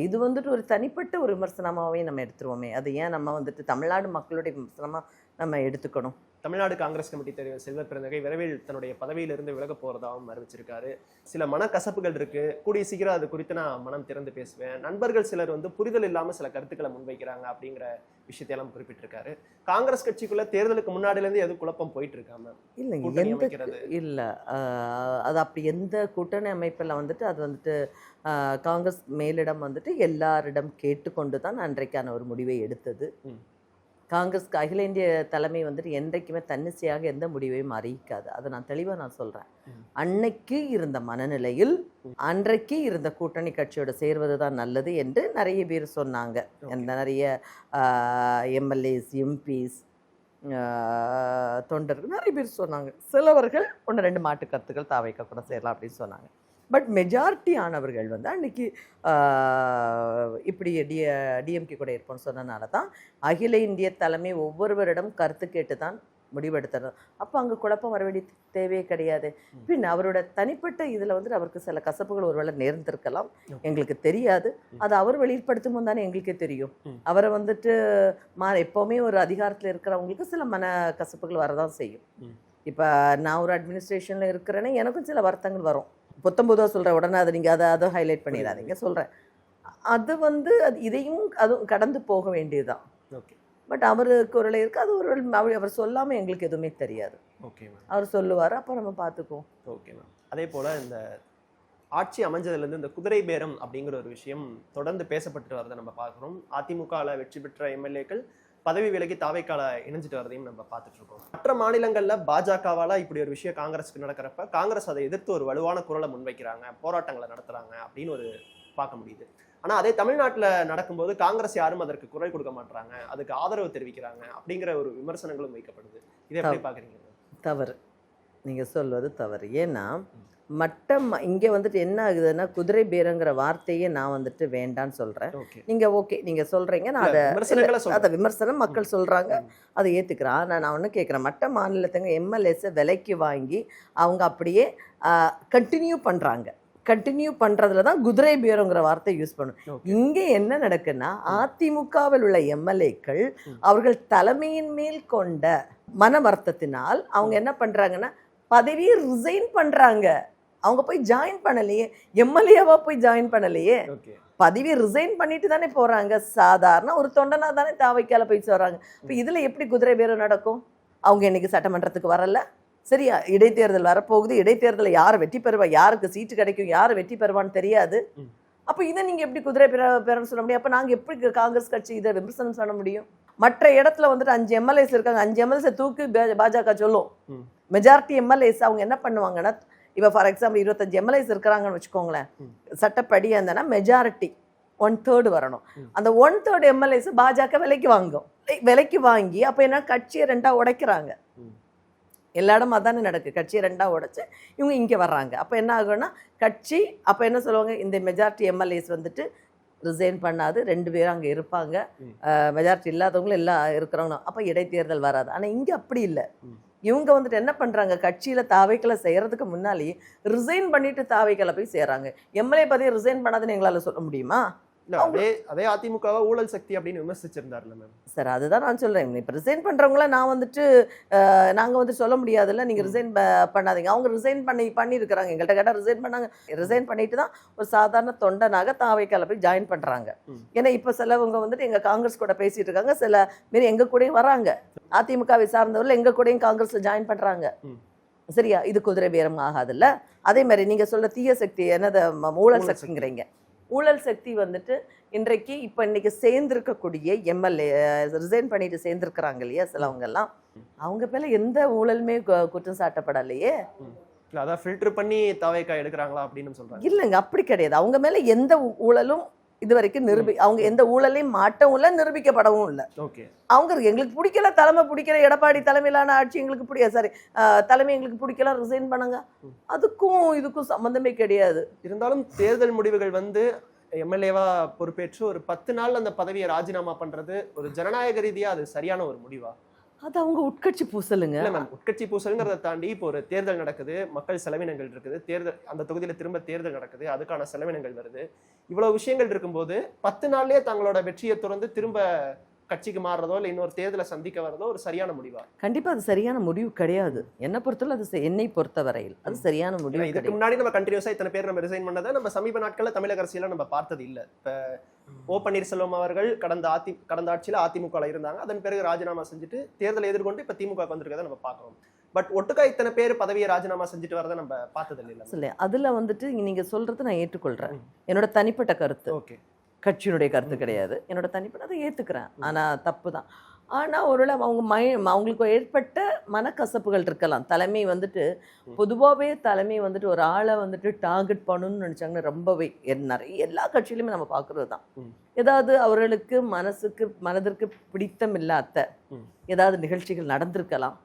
இது வந்துட்டு ஒரு தனிப்பட்ட ஒரு விமர்சனமாகவே நம்ம எடுத்துருவோமே, அது ஏன் நம்ம வந்துட்டு தமிழ்நாடு மக்களுடைய விமர்சனமாக நம்ம எடுத்துக்கணும்? தமிழ்நாடு காங்கிரஸ் கமிட்டி தலைவர் செல்வ பெருந்தகை விரைவில் தன்னுடைய பதவியிலிருந்து விலக போறதாகவும் அறிவிச்சிருக்காரு. சில மனக்கசப்புகள் இருக்கு, கூடிய சீக்கிரம் அது குறித்து நான் மனம் திறந்து பேசுவேன். நண்பர்கள் சிலர் புரிதல் இல்லாம சில கருத்துக்களை முன்வைக்கிறாங்க அப்படிங்கிற விஷயத்தையெல்லாம் குறிப்பிட்டிருக்காரு. காங்கிரஸ் கட்சிக்குள்ள தேர்தலுக்கு முன்னாடில இருந்து எது குழப்பம் போயிட்டு இருக்காம இல்ல, அது அப்படி எந்த கூட்டணி அமைப்பில் வந்துட்டு அது வந்துட்டு காங்கிரஸ் மேலிடம் வந்துட்டு எல்லாரிடம் கேட்டுக்கொண்டு தான் அன்றைக்கான ஒரு முடிவை எடுத்தது. காங்கிரஸ்க்கு அகில இந்திய தலைமை வந்துட்டு என்றைக்குமே தன்னிச்சையாக எந்த முடிவையும் அறிவிக்காது. அதை நான் தெளிவாக சொல்கிறேன். அன்னைக்கு இருந்த மனநிலையில் அன்றைக்கு இருந்த கூட்டணி கட்சியோட சேர்வது தான் நல்லது என்று நிறைய பேர் சொன்னாங்க. நிறைய எம்எல்ஏஸ், எம்பிஸ், தொண்டர்கள் நிறைய பேர் சொன்னாங்க. சிலவர்கள் 1-2 மாட்டு கருத்துக்கள் தாவைக்க கூட சேரலாம் அப்படின்னு சொன்னாங்க. பட் மெஜாரிட்டி ஆனவர்கள் அன்னைக்கு இப்படி டிஎம்கே கூட இருப்போம்னு சொன்னனால தான் அகில இந்திய தலைமை ஒவ்வொருவரிடம் கருத்து கேட்டு தான் முடிவெடுத்தணும். அப்போ அங்கே குழப்பம் வர வேண்டிய தேவையே கிடையாது. பின் அவரோட தனிப்பட்ட இதில் அவருக்கு சில கசப்புகள் ஒருவேளை நேர்ந்திருக்கலாம், எங்களுக்கு தெரியாது. அது அவர் வெளிப்படுத்தும் போது தானே எங்களுக்கே தெரியும். அவரை எப்போவுமே ஒரு அதிகாரத்தில் இருக்கிறவங்களுக்கு சில மன கசப்புகள் வரதான் செய்யும். இப்போ நான் ஒரு அட்மினிஸ்ட்ரேஷனில் இருக்கிறேன்னா எனக்கும் சில வருத்தங்கள் வரும். 19 சொல்கிறேன், உடனே அதை நீங்கள் அதை ஹைலைட் பண்ணிடாதீங்க சொல்கிறேன். அது அது இதையும் அதுவும் கடந்து போக வேண்டியதுதான். பட் அவருக்கு ஒரு இருக்குது, அது ஒரு அவர் சொல்லாமல் எங்களுக்கு எதுவுமே தெரியாது. அவர் சொல்லுவார், அப்போ நம்ம பார்த்துக்குவோம். Okay ma'am. அதே போல் இந்த ஆட்சி அமைஞ்சதுலேருந்து இந்த குதிரை பேரம் அப்படிங்கிற ஒரு விஷயம் தொடர்ந்து பேசப்பட்டு வரதை நம்ம பார்க்குறோம். அதிமுகவில் வெற்றி பெற்ற எம்எல்ஏக்கள் பதவி விலகி தாவைக்கால இணைஞ்சிட்டு வரதையும் நம்ம பார்த்துட்டு இருக்கோம். மற்ற மாநிலங்கள்ல பாஜகவால இப்படி ஒரு விஷயம் காங்கிரஸுக்கு நடக்கிறப்ப காங்கிரஸ் அதை எதிர்த்து ஒரு வலுவான குரலை முன்வைக்கிறாங்க, போராட்டங்களை நடத்துறாங்க அப்படின்னு ஒரு பார்க்க முடியுது. ஆனா அதே தமிழ்நாட்டில் நடக்கும்போது காங்கிரஸ் யாரும் அதற்கு குரல் கொடுக்க மாட்டாங்க, அதுக்கு ஆதரவு தெரிவிக்கிறாங்க அப்படிங்கிற ஒரு விமர்சனங்களும் வைக்கப்படுது. இதை எப்படி பாக்குறீங்க? தவறு, நீங்க சொல்வது தவறு. ஏன்னா இங்கே என்ன ஆகுதுன்னா, குதிரை பேரங்கிற வார்த்தையே நான் வேண்டான்னு சொல்கிறேன். நீங்கள் ஓகே நீங்கள் சொல்கிறீங்க, நான் அதை விமர்சனம் மக்கள் சொல்கிறாங்க, அதை ஏற்றுக்கிறேன். ஆனால் நான் ஒன்று கேட்குறேன், மற்ற மாநிலத்துங்க எம்எல்ஏஸை விலைக்கு வாங்கி அவங்க அப்படியே கண்டினியூ பண்ணுறதுல தான் குதிரை பேரங்கிற வார்த்தை யூஸ் பண்ணும். இங்கே என்ன நடக்குன்னா, அதிமுகவில் உள்ள எம்எல்ஏக்கள் அவர்கள் தலைமையின் மேல் கொண்ட மன வருத்தத்தினால் அவங்க என்ன பண்ணுறாங்கன்னா பதவியை ரிசைன் பண்ணுறாங்க. அவங்க போய் ஜாயின் பண்ணலையே, எம்எல்ஏவா போய் ஜாயின் பண்ணலையே, பதவியை ரிசைன் பண்ணிட்டு தானே போறாங்க. சாதாரண ஒரு தொண்டனா தானே தாவைக்கால போய் சொல்றாங்க. இப்போ இதுல எப்படி குதிரை பேரம் நடக்கும்? அவங்க இன்னைக்கு சட்டமன்றத்துக்கு வரல, சரியா? இடைத்தேர்தல் வரப்போகுது, இடைத்தேர்தலில் யார் வெற்றி பெறுவா, யாருக்கு சீட்டு கிடைக்கும், யார் வெற்றி பெறுவான்னு தெரியாது. அப்போ இதை நீங்க எப்படி குதிரை பேரம் சொல்ல முடியும்? அப்போ நாங்க எப்படி காங்கிரஸ் கட்சி இதை விமர்சனம் சொல்ல முடியும்? மற்ற இடத்துல 5 எம்எல்ஏஸ் இருக்காங்க, 5 எம்எல்ஏஸை தூக்கி பாஜக சொல்லும். மெஜாரிட்டி எம்எல்ஏஸ் அவங்க என்ன பண்ணுவாங்கன்னா, இப்போ ஃபார் எக்ஸாம்பிள் 25 எம்எல்ஏஸ் இருக்கிறாங்கன்னு வச்சுக்கோங்களேன், சட்டப்படி அந்த மெஜாரிட்டி 1/3 வரணும். அந்த 1/3 எம்எல்ஏஸ் பாஜக விலைக்கு வாங்கி அப்போ என்ன கட்சியை 2ஆ உடைக்கிறாங்க. எல்லா இடமும் அதானே நடக்கு, கட்சியை 2ஆ உடைச்சு இவங்க இங்கே வர்றாங்க. அப்போ என்ன ஆகும்னா கட்சி அப்போ என்ன சொல்லுவாங்க, இந்த மெஜாரிட்டி எம்எல்ஏஸ் ரிசைன் பண்ணாது, 2 பேரும் அங்கே இருப்பாங்க, மெஜாரிட்டி இல்லாதவங்களும் எல்லாம் இருக்கிறவங்க, அப்போ இடைத்தேர்தல் வராது. ஆனால் இங்கே அப்படி இல்லை. இவங்க என்ன பண்றாங்க, கட்சியில தாவைக்களை செய்யறதுக்கு முன்னாலேயே ரிசைன் பண்ணிட்டு தாவைக்களை போய் செய்யறாங்க. எம்எல்ஏ பதவி ரிசைன் பண்ணாதுன்னு எங்களால சொல்ல முடியுமா? அதே அதிமுகவை ஊழல் சக்தி அப்படின்னு விமர்சிச்சிருந்தாருல மேம். சார், அதுதான் நான் சொல்றேன். இப்போ ரிசைன் பண்றவங்கள நான் நாங்க சொல்ல முடியாதுல்ல, நீங்க ரிசைன் பண்ணாதீங்க. அவங்க ரிசைன் பண்ணியிருக்கிறாங்க, எங்கள்கிட்ட கேட்டால் ரிசைன் பண்ணாங்க. ரிசைன் பண்ணிட்டு தான் ஒரு சாதாரண தொண்டனாக தாவைக்கால போய் ஜாயின் பண்றாங்க. ஏன்னா இப்போ சிலவங்க எங்க காங்கிரஸ் கூட பேசிட்டு இருக்காங்க, சில மாரி எங்க கூடயும் வராங்க. அதிமுகவை சார்ந்தவர்கள் எங்க கூடயும் காங்கிரஸ்ல ஜாயின் பண்றாங்க. சரியா? இது குதிரை பேரம் ஆகாதுல்ல? அதே மாதிரி நீங்க சொல்ல தீய சக்தி என்னது, ஊழல் சக்திங்கிறீங்க. ஊழல் சக்தி இன்றைக்கு இன்னைக்கு சேர்ந்திருக்கக்கூடிய எம்எல்ஏ ரிசைன் பண்ணிட்டு சேர்ந்திருக்கிறாங்க இல்லையா சிலவங்க எல்லாம், அவங்க பேர்ல எந்த ஊழலுமே குற்றம் சாட்டப்படலையே. இல்ல அதான் ஃபில்டர் பண்ணி தாவேக்கா எடுக்கிறாங்களா அப்படின்னு சொல்றாங்க. இல்லைங்க, அப்படி கிடையாது. அவங்க மேல எந்த ஊழலும் இது வரைக்கும் அவங்க எந்த ஊழலையும் மாட்டவும் இல்லை, நிரூபிக்கப்படவும் இல்லை. ஓகே, அவங்க எங்களுக்கு பிடிக்கல, தலைமை பிடிக்கல, எடப்பாடி தலைமையிலான ஆட்சி எங்களுக்கு பிடிக்கல, சாரி தலைமை எங்களுக்கு பிடிக்கல, ரிசைன் பண்ணுங்க. அதுக்கும் இதுக்கும் சம்பந்தமே கிடையாது. இருந்தாலும் தேர்தல் முடிவுகள் வந்து எம்எல்ஏவா பொறுப்பேற்று ஒரு 10 நாள் அந்த பதவியை ராஜினாமா பண்றது ஒரு ஜனநாயக ரீதியா அது சரியான ஒரு முடிவா? அது அவங்க உட்கட்சி பூசலுங்க. இல்ல மேம், உட்கட்சி பூசல்ங்கிறத தாண்டி இப்போ ஒரு தேர்தல் நடக்குது, மக்கள் செலவினங்கள் இருக்குது, தேர்தல் அந்த தொகுதியில திரும்ப தேர்தல் நடக்குது, அதுக்கான செலவினங்கள் வருது, இவ்வளவு விஷயங்கள் இருக்கும்போது 10 நாள்லயே தங்களோட வெற்றியை தொடர்ந்து திரும்ப கட்சிக்கு மாறுறதோ இல்லை இன்னொரு தேர்தலை சந்திக்க வரதோ ஒரு சரியான முடிவா? கண்டிப்பா அது சரியான முடிவு கிடையாது. என்னை பொறுத்தவரை அது என்னை பொறுத்த வரையில் அது சரியான முடிவு. இதுக்கு முன்னாடி நம்ம கண்டினியூஸா இத்தனை பேர் நம்ம ரிசைன் பண்ணதை நம்ம சமீப நாட்கள்ல தமிழக அரசியல நம்ம பார்த்தது இல்லை. இப்ப ஓ பன்னீர்செல்வம் அவர்கள் கடந்த ஆட்சியில அதிமுக இருந்தாங்க, அதன் பிறகு ராஜினாமா செஞ்சுட்டு தேர்தலை எதிர்கொண்டு இப்ப திமுக வந்திருக்கதை நம்ம பார்க்கிறோம். பட் ஒட்டுக்கா இத்தனை பேர் பதவியை ராஜினாமா செஞ்சுட்டு வரதை நம்ம பார்த்தது இல்லை. சொல்ல அதுல வந்துட்டு நீங்க சொல்றது நான் ஏற்றுக்கொள்றேன். என்னோட தனிப்பட்ட கருத்து, ஓகே, கட்சியினுடைய கருத்து கிடையாது, என்னோட தனிப்பட்ட அதை ஏத்துக்கிறேன். ஆனா தப்பு தான். ஆனால் ஒருவேளை அவங்களுக்கு ஏற்பட்ட மனக்கசப்புகள் இருக்கலாம். தலைமை வந்துட்டு பொதுவாகவே தலைமை வந்துட்டு ஒரு ஆளை வந்துட்டு டார்கெட் பண்ணணும்னு நினச்சாங்கன்னா ரொம்பவே நிறைய எல்லா கட்சியிலுமே நம்ம பார்க்குறது தான். ஏதாவது அவர்களுக்கு மனதிற்கு பிடித்தம் இல்லாத ஏதாவது நிகழ்ச்சிகள் நடந்திருக்கலாம்,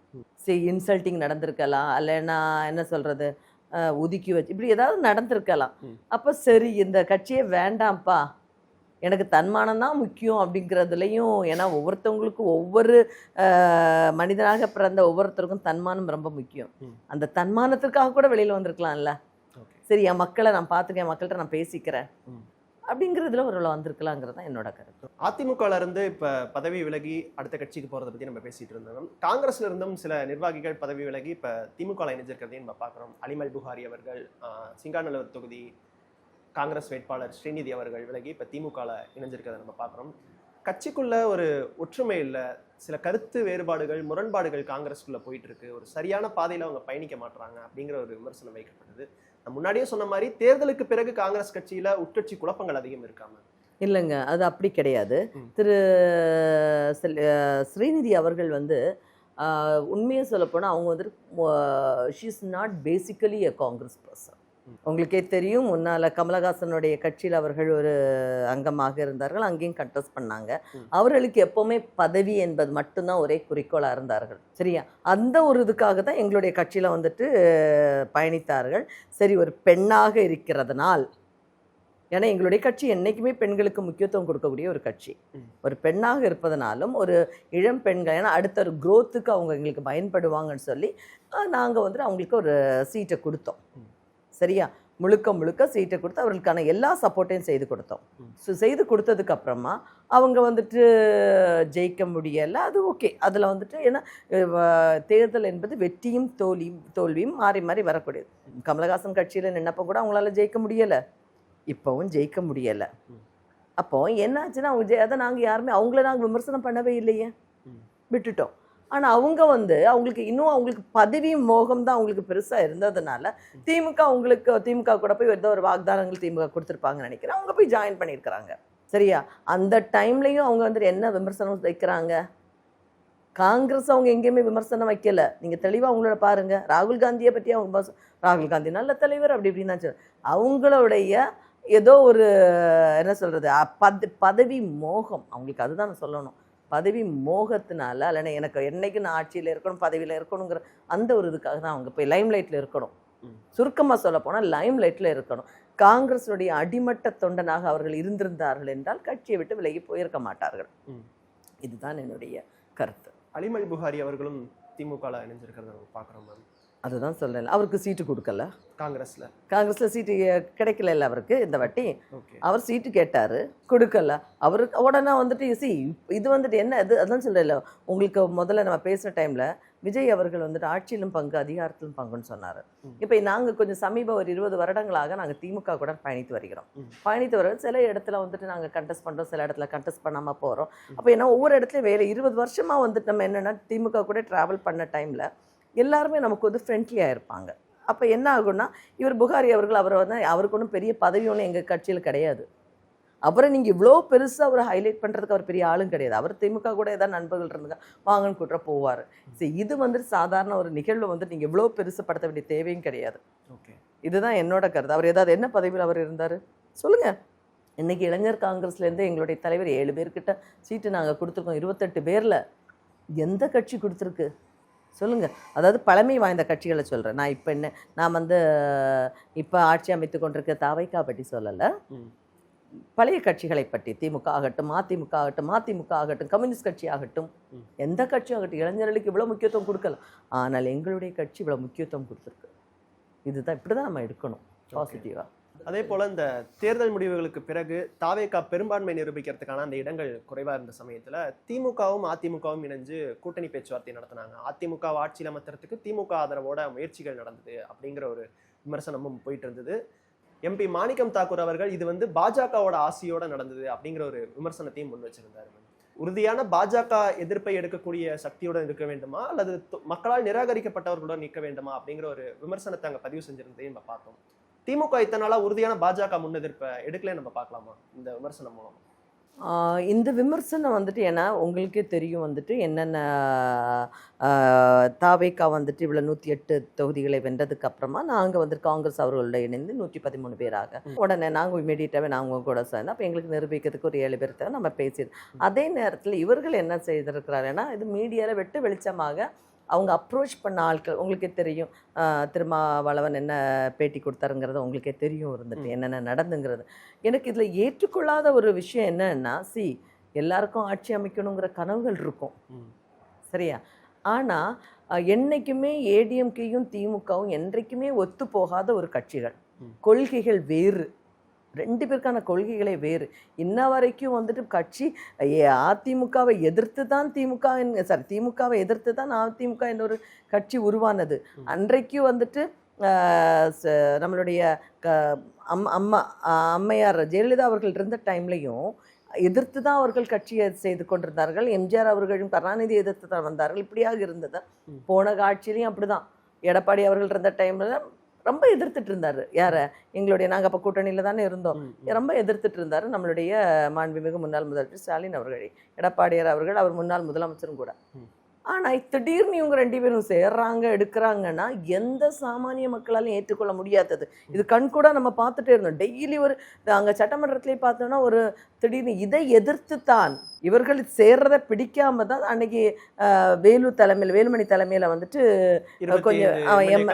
இன்சல்ட்டிங் நடந்திருக்கலாம், இல்லைன்னா என்ன சொல்கிறது ஒதுக்கி வச்சு இப்படி ஏதாவது நடந்திருக்கலாம். அப்போ சரி இந்த கட்சியே வேண்டாம்ப்பா, எனக்கு தன்மானம் தான் முக்கியம் அப்படிங்கிறதுலையும், ஏன்னா ஒவ்வொருத்தவங்களுக்கும் ஒவ்வொரு மனிதனாக பிறந்த ஒவ்வொருத்தருக்கும் தன்மானம் ரொம்ப முக்கியம். அந்த தன்மானத்திற்காக கூட வெளியில் வந்திருக்கலாம்ல. சரி என் மக்களை நான் பார்த்துக்கேன், என் மக்கள்கிட்ட நான் பேசிக்கிறேன் அப்படிங்கிறதுல ஒரு வந்திருக்கலாங்கிறது தான் என்னோட கருத்து. அதிமுகல இருந்து இப்ப பதவி விலகி அடுத்த கட்சிக்கு போறதை பத்தி நம்ம பேசிட்டு இருந்தோம். காங்கிரஸ்ல இருந்தும் சில நிர்வாகிகள் பதவி விலகி இப்ப திமுக இணைஞ்சிருக்கிறதையும் நம்ம பார்க்கிறோம். அலிமல் புகாரி அவர்கள் சிங்காநல்லூர் தொகுதி காங்கிரஸ் வேட்பாளர் ஸ்ரீநிதி அவர்கள் விலகி இப்போ திமுக இணைஞ்சிருக்கிறத நம்ம பார்க்குறோம். கட்சிக்குள்ள ஒரு ஒற்றுமை இல்லை, சில கருத்து வேறுபாடுகள் முரண்பாடுகள் காங்கிரஸ்குள்ள போயிட்டு இருக்கு, ஒரு சரியான பாதையில் அவங்க பயணிக்க மாட்டுறாங்க அப்படிங்கிற ஒரு விமர்சனம் வைக்கப்பட்டது. நான் முன்னாடியே சொன்ன மாதிரி தேர்தலுக்கு பிறகு காங்கிரஸ் கட்சியில உட்கட்சி குழப்பங்கள் அதிகம் இருக்காம? இல்லைங்க, அது அப்படி கிடையாது. திரு ஸ்ரீநிதி அவர்கள் வந்து உண்மையை சொல்லப்போனால் அவங்க வந்துட்டு she is not basically a Congress person. உங்களுக்கே தெரியும், முன்னால் கமலஹாசனுடைய கட்சியில் அவர்கள் ஒரு அங்கமாக இருந்தார்கள், அங்கேயும் கண்டெஸ்ட் பண்ணாங்க. அவர்களுக்கு எப்போவுமே பதவி என்பது மட்டும்தான் ஒரே குறிக்கோளாக இருந்தார்கள். சரியா, அந்த ஒரு இதுக்காக தான் எங்களுடைய கட்சியில் வந்துட்டு பயணித்தார்கள். சரி, ஒரு பெண்ணாக இருக்கிறதுனால், ஏன்னா எங்களுடைய கட்சி என்றைக்குமே பெண்களுக்கு முக்கியத்துவம் கொடுக்கக்கூடிய ஒரு கட்சி, ஒரு பெண்ணாக இருப்பதனாலும் ஒரு இளம் பெண்கள், ஏன்னா அடுத்த ஒரு க்ரோத்துக்கு அவங்க எங்களுக்கு பயன்படுவாங்கன்னு சொல்லி நாங்கள் வந்துட்டு அவங்களுக்கு ஒரு சீட்டை கொடுத்தோம். சரியா, முழுக்க சீட்டை கொடுத்து அவர்களுக்கான எல்லா சப்போர்ட்டையும் செய்து கொடுத்தோம். ஸோ செய்து கொடுத்ததுக்கு அப்புறமா அவங்க வந்துட்டு ஜெயிக்க முடியலை, அது ஓகே. அதில் வந்துட்டு ஏன்னா தேர்தல் என்பது வெற்றியும் தோல்வியும் மாறி மாறி வரக்கூடியது. கமலஹாசன் கட்சியில் நின்னப்போ கூட அவங்களால ஜெயிக்க முடியலை, இப்போவும் ஜெயிக்க முடியலை. அப்போ என்னாச்சுன்னா அவங்க அதை நாங்கள் யாருமே அவங்கள நாங்கள் விமர்சனம் பண்ணவே இல்லையே, விட்டுட்டோம். ஆனால் அவங்க வந்து அவங்களுக்கு பதவி மோகம் தான் அவங்களுக்கு பெருசாக இருந்ததுனால திமுக கூட போய் ஏதோ ஒரு வாக்தானங்கள் திமுக கொடுத்துருப்பாங்கன்னு நினைக்கிறேன், அவங்க போய் ஜாயின் பண்ணியிருக்கிறாங்க. சரியா, அந்த டைம்லையும் அவங்க வந்துட்டு என்ன விமர்சனம் வைக்கிறாங்க? காங்கிரஸ் அவங்க எங்கேயுமே விமர்சனம் வைக்கல. நீங்கள் தெளிவாக அவங்களோட பாருங்கள், ராகுல் காந்தியை பற்றி அவங்க ராகுல் காந்தி நல்ல தலைவர் அப்படி இப்படின்னு தான் அவங்களுடைய ஏதோ ஒரு என்ன சொல்கிறது பதவி மோகம் அவங்களுக்கு, அதுதான் நான் சொல்லணும். பதவி மோகத்தினால, இல்லைன்னா எனக்கு என்னைக்கு நான் ஆட்சியில் இருக்கணும், பதவியில் இருக்கணுங்கிற அந்த ஒரு இதுக்காக தான் அவங்க போய் லைம் லைட்டில் இருக்கணும். சுருக்கமாக சொல்ல போனால் லைம் லைட்டில் இருக்கணும். காங்கிரஸுடைய அடிமட்ட தொண்டனாக அவர்கள் இருந்திருந்தார்கள் என்றால் கட்சியை விட்டு விலகி போயிருக்க மாட்டார்கள். இதுதான் என்னுடைய கருத்து. அலிமல் புகாரி அவர்களும் திமுக இணைஞ்சிருக்கிறத நம்ம பார்க்குறோம் மேம். அதுதான் சொல்லலை, அவருக்கு சீட்டு கொடுக்கல. காங்கிரஸில் சீட்டு கிடைக்கல அவருக்கு இந்த வாட்டி. அவர் சீட்டு கேட்டார், கொடுக்கல. அவருக்கு உடனே வந்துட்டு இது வந்துட்டு என்ன இது, அதான் சொல்லல. உங்களுக்கு முதல்ல நம்ம பேசுகிற டைமில் விஜய் அவர்கள் வந்துட்டு ஆட்சியிலும் பங்கு அதிகாரத்திலும் பங்குன்னு சொன்னார். இப்போ நாங்கள் கொஞ்சம் சமீபம் ஒரு 20 வருடங்களாக நாங்கள் திமுக கூட பயணித்து வருகிறோம். சில இடத்துல வந்துட்டு நாங்கள் கண்டெஸ்ட் பண்ணுறோம், சில இடத்துல கண்டெஸ்ட் பண்ணாமல் போகிறோம். அப்போ ஏன்னா ஒவ்வொரு இடத்துலையும் வேலை 20 வருஷமாக வந்துட்டு நம்ம என்னென்னா திமுக கூட ட்ராவல் பண்ண டைமில் எல்லாருமே நமக்கு வந்து ஃப்ரெண்ட்லியாக இருப்பாங்க. அப்போ என்ன ஆகும்னா, இவர் புகாரி அவர்கள் அவருக்கு ஒன்றும் பெரிய பதவி ஒன்றும் எங்கள் கட்சியில் கிடையாது. அவரை நீங்கள் இவ்வளோ பெருசாக அவரை ஹைலைட் பண்ணுறதுக்கு அவர் பெரிய ஆளும் கிடையாது. அவர் திமுக கூட ஏதாவது நண்பர்கள் இருந்தாங்க வாங்கன்னு கூட்டுற போவார். சரி, இது வந்துட்டு சாதாரண ஒரு நிகழ்வு வந்துட்டு நீங்கள் இவ்வளோ பெருசுப்படுத்த வேண்டிய தேவையும் கிடையாது. ஓகே, இதுதான் என்னோட கருத்து. அவர் ஏதாவது என்ன பதவியில் அவர் இருந்தார் சொல்லுங்கள். இன்றைக்கி இளைஞர் காங்கிரஸ்லேருந்து எங்களுடைய தலைவர் 7 பேர்கிட்ட சீட்டு நாங்கள் கொடுத்துருக்கோம். 28 பேரில் எந்த கட்சி கொடுத்துருக்கு சொல்லுங்கள்? அதாவது பழமை வாய்ந்த கட்சிகளை சொல்கிறேன் நான். நான் இப்போ ஆட்சி அமைத்து கொண்டிருக்க தாவைக்கா பற்றி சொல்லலை, பழைய கட்சிகளை பற்றி. திமுக ஆகட்டும், அதிமுக ஆகட்டும், மதிமுக ஆகட்டும், கம்யூனிஸ்ட் கட்சி ஆகட்டும், எந்த கட்சி ஆகட்டும், இளைஞர்களுக்கு இவ்வளோ முக்கியத்துவம் கொடுக்கல. ஆனால் எங்களுடைய கட்சி இவ்வளோ முக்கியத்துவம் கொடுத்துருக்கு. இதுதான், இப்படி தான் நம்ம எடுக்கணும் பாசிட்டிவாக. அதே போல இந்த தேர்தல் முடிவுகளுக்கு பிறகு தாவேகா பெரும்பான்மை நிரூபிக்கிறதுக்கான அந்த இடங்கள் குறைவா இருந்த சமயத்துல திமுகவும் அதிமுகவும் இணைஞ்சு கூட்டணி பேச்சுவார்த்தை நடத்தினாங்க. அதிமுக ஆட்சியில் அமர்த்துறதுக்கு திமுக ஆதரவோட முயற்சிகள் நடந்தது அப்படிங்கிற ஒரு விமர்சனமும் போயிட்டு இருந்தது. எம்பி மாணிக்கம் தாக்கூர் அவர்கள் இது பாஜகவோட ஆசையோட நடந்தது அப்படிங்கிற ஒரு விமர்சனத்தையும் முன் வச்சிருந்தாரு. உறுதியான பாஜக எதிர்ப்பை எடுக்கக்கூடிய சக்தியுடன் இருக்க வேண்டுமா அல்லது மக்களால் நிராகரிக்கப்பட்டவர்களுடன் நிற்க வேண்டுமா அப்படிங்கிற ஒரு விமர்சனத்தை அங்க பதிவு செஞ்சிருந்ததையும் நம்ம பார்த்தோம். திமுக இத்தனை நாளா உறுதியான பாஜக முன்னெதிர்ப்பை எடுக்கல நம்ம பார்க்கலாமா இந்த விமர்சனம் மூலம்? இந்த விமர்சனம் ஏன்னா உங்களுக்கே தெரியும் என்னென்ன தாவேக்கா இவ்வளோ 108 தொகுதிகளை வென்றதுக்கு அப்புறமா நாங்கள் காங்கிரஸ் அவர்களோட இணைந்து 113 பேராக உடனே நாங்கள் இமீடியட்டாகவே நாங்கள் கூட சேர்ந்து அப்போ எங்களுக்கு நிரூபிக்கிறதுக்கு ஒரு 7 பேர் நம்ம பேசியிருந்தோம். அதே நேரத்தில் இவர்கள் என்ன செய்திருக்கிறாருன்னா இது மீடியாவில் வெட்டு வெளிச்சமாக அவங்க அப்ரோச் பண்ண ஆட்கள் உங்களுக்கே தெரியும். திருமாவளவன் என்ன பேட்டி கொடுத்தாருங்கிறது உங்களுக்கே தெரியும் என்னென்ன நடந்துங்கிறது. எனக்கு இதில் ஏற்றுக்கொள்ளாத ஒரு விஷயம் என்னன்னா, எல்லாருக்கும் ஆட்சி அமைக்கணுங்கிற கனவுகள் இருக்கும் சரியா. ஆனால் என்னைக்குமே ஏடிஎம்கேயும் திமுகவும் என்றைக்குமே ஒத்து போகாத ஒரு கட்சிகள். கொள்கைகள் வேறு, 2 பேருக்கான கொள்கைகளே வேறு. இன்ன வரைக்கும் கட்சி அதிமுகவை எதிர்த்து தான் திமுகவை எதிர்த்து தான் அதிமுக என்ற ஒரு கட்சி உருவானது. அன்றைக்கு நம்மளுடைய அம்மையார் ஜெயலலிதா அவர்கள் இருந்த டைம்லையும் எதிர்த்து தான் அவர்கள் கட்சியை செய்து கொண்டிருந்தார்கள். எம்ஜிஆர் அவர்களும் கருணாநிதி எதிர்த்து தான் வந்தார்கள். இப்படியாக இருந்தது. போன ஆட்சியிலையும் அப்படிதான். எடப்பாடி அவர்கள் இருந்த டைம்ல ரொம்ப எதிர்த்துட்டு இருந்தாரு. யாரை? எங்களுடைய, நாங்கள் அப்போ கூட்டணியில் தானே இருந்தோம், ரொம்ப எதிர்த்துட்டு இருந்தாரு நம்மளுடைய மாண்புமிகு முன்னாள் முதலமைச்சர் ஸ்டாலின் அவர்கள். எடப்பாடியார் அவர்கள் அவர் முன்னாள் முதலமைச்சரும் கூட. ஆனால் திடீர்னு இவங்க 2 பேரும் சேர்றாங்க எடுக்கிறாங்கன்னா எந்த சாமானிய மக்களாலும் ஏற்றுக்கொள்ள முடியாதது. இது கண் கூட நம்ம பார்த்துட்டே இருந்தோம். டெய்லி அங்கே சட்டமன்றத்திலே பார்த்தோன்னா திடீர்னு இதை எதிர்த்து தான் இவர்கள் சேர்றதை பிடிக்காம தான் அன்னைக்கு வேலுமணி தலைமையில் கொஞ்சம்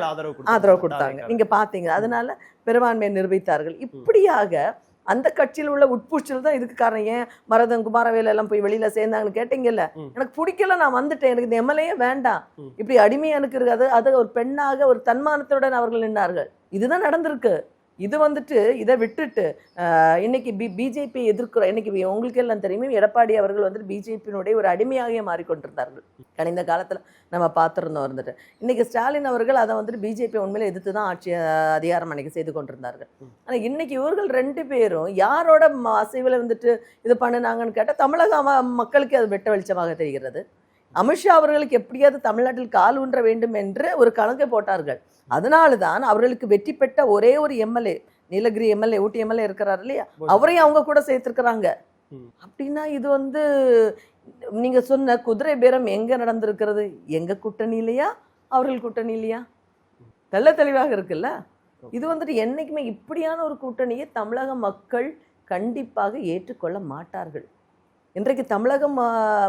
ஆதரவு கொடுத்தாங்க. நீங்க பார்த்தீங்க. அதனால பெரும்பான்மையை நிரூபித்தார்கள். இப்படியாக அந்த கட்சியில் உள்ள உட்பூச்சல் தான் இதுக்கு காரணம். ஏன் மரதன் குமாரவேல் எல்லாம் போய் வெளியில சேர்ந்தாங்கன்னு கேட்டீங்கல்ல. எனக்கு பிடிக்கல, நான் வந்துட்டேன், எனக்கு இந்த எம்எல்ஏ வேண்டாம், இப்படி அடிமையா எனக்கு இருக்காது. அது ஒரு பெண்ணாக ஒரு தன்மானத்துடன் அவர்கள் நின்றார்கள். இதுதான் நடந்திருக்கு. இது இதை விட்டுட்டு இன்னைக்கு பிஜேபி எதிர்க்கிற, இன்னைக்கு உங்களுக்கு எல்லாம் தெரியுமே எடப்பாடி அவர்கள் பிஜேபியினுடைய ஒரு அடிமையாக மாறிக்கொண்டிருந்தார்கள். கடந்த காலத்தில் நம்ம பார்த்துருந்தோம். இன்னைக்கு ஸ்டாலின் அவர்கள் அதை பிஜேபி உண்மையில எதிர்த்து தான் ஆட்சி அதிகாரம் அன்னைக்கு செய்து கொண்டிருந்தார்கள். ஆனால் இன்னைக்கு இவர்கள் 2 பேரும் யாரோட அசைவில் இது பண்ணினாங்கன்னு கேட்டால் தமிழக மக்களுக்கு அது வெட்ட வெளிச்சமாக தெரிகிறது. அமித்ஷா அவர்களுக்கு எப்படியாவது தமிழ்நாட்டில் கால் ஊன்ற வேண்டும் என்று ஒரு கணக்கை போட்டார்கள். அதனால தான் அவர்களுக்கு வெற்றி பெற்ற ஒரே ஒரு எம்எல்ஏ, நீலகிரி எம்எல்ஏ, ஊட்டி எம்எல்ஏ இருக்கிறார் இல்லையா, அவரையும் அவங்க கூட சேர்த்திருக்கிறாங்க. அப்படின்னா இது நீங்க சொன்ன குதிரை பேரம் எங்க நடந்திருக்கிறது? எங்க கூட்டணி இல்லையா, அவர்கள் கூட்டணி இல்லையா? தெள்ள தெளிவாக இருக்குல்ல. இது என்னைக்குமே இப்படியான ஒரு கூட்டணியை தமிழக மக்கள் கண்டிப்பாக ஏற்றுக்கொள்ள மாட்டார்கள். இன்றைக்கு தமிழக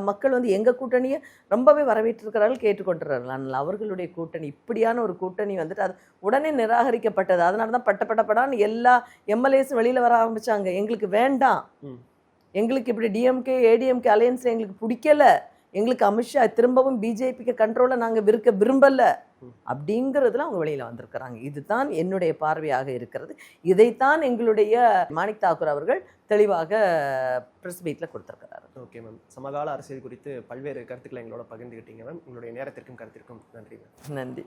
மக்கள் எங்கள் கூட்டணியை ரொம்பவே வரவேற்றிருக்கிறார்கள், கேட்டுக்கொண்டிருக்கிறார்கள். ஆனால் அவர்களுடைய கூட்டணி, இப்படியான ஒரு கூட்டணி அது உடனே நிராகரிக்கப்பட்டது. அதனால தான் பட்டப்படான்னு எல்லா எம்எல்ஏஸும் வெளியில் வர ஆரம்பித்தாங்க. எங்களுக்கு வேண்டாம், எங்களுக்கு இப்படி டிஎம்கே ஏடிஎம்கே அலையன்ஸ் எங்களுக்கு பிடிக்கல, எங்களுக்கு அமித்ஷா திரும்பவும் பிஜேபிக்கு கண்ட்ரோலை நாங்கள் விரும்பலை அப்படிங்கிறதுல அவங்க வெளியில் வந்திருக்கிறாங்க. இதுதான் என்னுடைய பார்வையாக இருக்கிறது. இதைத்தான் எங்களுடைய மாணிக் தாக்கூர் அவர்கள் தெளிவாக பிரஸ் மீட்டில் கொடுத்துருக்கிறாரு. ஓகே மேம், சமகால அரசியல் குறித்து பல்வேறு கருத்துக்களை எங்களோட பகிர்ந்துக்கிட்டீங்க மேம். உங்களுடைய நேரத்திற்கும் கருத்திற்கும் நன்றி மேம். நன்றி.